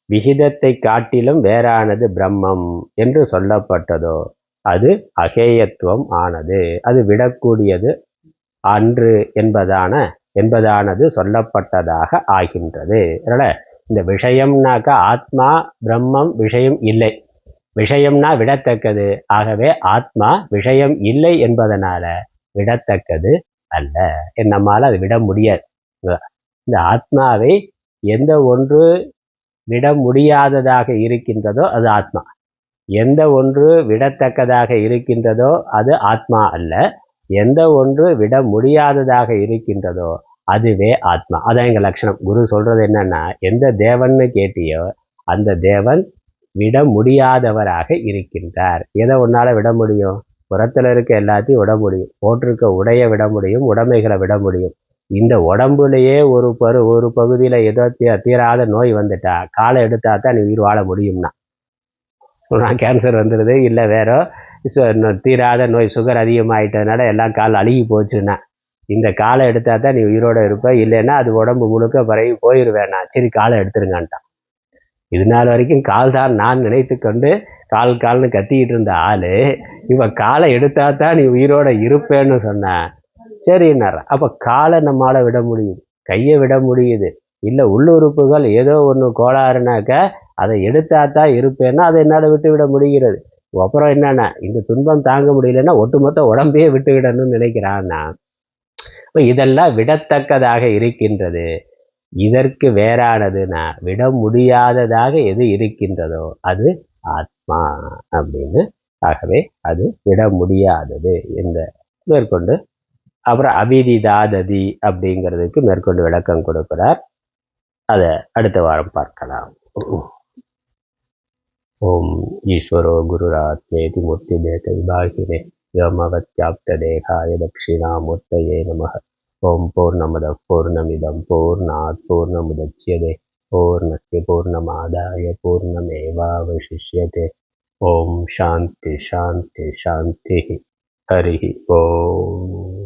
விகிதத்தை காட்டிலும் வேறானது பிரம்மம் என்று சொல்லப்பட்டதோ அது அகேயத்துவம் ஆனது, அது விடக்கூடியது அன்று என்பதானது சொல்லப்பட்டதாக ஆகின்றது. அதனால இந்த விஷயம்னாக்கா ஆத்மா பிரம்மம் விஷயம் இல்லை, விஷயம்னா விடத்தக்கது. ஆகவே ஆத்மா விஷயம் இல்லை என்பதனால விடத்தக்கது அல்ல, நம்மால் அது விட முடியாது. இந்த ஆத்மாவை எந்த ஒன்று விட முடியாததாக இருக்கின்றதோ அது ஆத்மா, எந்த ஒன்று விடத்தக்கதாக இருக்கின்றதோ அது ஆத்மா அல்ல, எந்த ஒன்று விட முடியாததாக இருக்கின்றதோ அதுவே ஆத்மா. அதான் எங்க லட்சணம். குரு சொல்றது என்னன்னா, எந்த தேவன்னு கேட்டியோ அந்த தேவன் விட முடியாதவராக இருக்கின்றார். எதை ஒன்னால விட முடியும்? புறத்துல இருக்க எல்லாத்தையும் விட முடியும், போட்டிருக்க உடைய விட முடியும், உடைமைகளை விட முடியும். இந்த உடம்புலயே ஒரு பகுதியில ஏதோ தீராத நோய் வந்துட்டா காலை எடுத்தா தான் நீ உயிர் வாழ முடியும்னா, கேன்சர் வந்துடுது, இல்லை வேற தீராத நோய், சுகர் அதிகமாயிட்டதுனால எல்லாம் கால் அழுகி போச்சுன்னா இந்த காலை எடுத்தா தான் நீ உயிரோட இருப்ப, இல்லைன்னா அது உடம்பு முழுக்க பரவி போயிடுவேண்ணா, சரி காலை எடுத்துருங்கன்ட்டான். இது நாள் வரைக்கும் கால் தான் நான் நினைத்து கொண்டு கால்னு கத்திக்கிட்டு இருந்த ஆளு இவன் காலை எடுத்தா தான் நீ உயிரோட இருப்பேன்னு சொன்ன. சரின்னார். அப்ப காலை நம்மால விட முடியுது, கையை விட முடியுது, இல்லை உள்ளுறுப்புகள் ஏதோ ஒன்று கோளாறுனாக்க அதை எடுத்தாத்தான் இருப்பேன்னா அதை என்னால் விட்டு விட முடிகிறது. அப்புறம் என்னன்னா, இந்த துன்பம் தாங்க முடியலன்னா ஒட்டுமொத்த உடம்பையே விட்டுவிடணும்னு நினைக்கிறான்னா, இதெல்லாம் விடத்தக்கதாக இருக்கின்றது. இதற்கு வேறானதுன்னா விட முடியாததாக எது இருக்கின்றதோ அது ஆத்மா அப்படின்னு. ஆகவே அது விட முடியாதது என்ற மேற்கொண்டு அப்புறம் அபிதிதாததி அப்படிங்கிறதுக்கு மேற்கொண்டு விளக்கம் கொடுக்கிறார். அதை அடுத்த வாரம் பார்க்கலாம். ஓம் ஈஸ்வரோ குருராத்மேதி மூர்த்தி பேத விபாகினே யோமவத்யாப்த தேகாய தட்சிணாமூர்த்தயே நமः. ஓம் பூர்ணமத பூர்ணமிதம் பூர்ணாத் பூர்ணமுதச்யதே பூர்ணஸ்ய பூர்ணமாதாய பூர்ணமேவாவசிஷ்யதே. ஓம் சாந்தி சாந்தி சாந்தி. ஹரி ஓம்.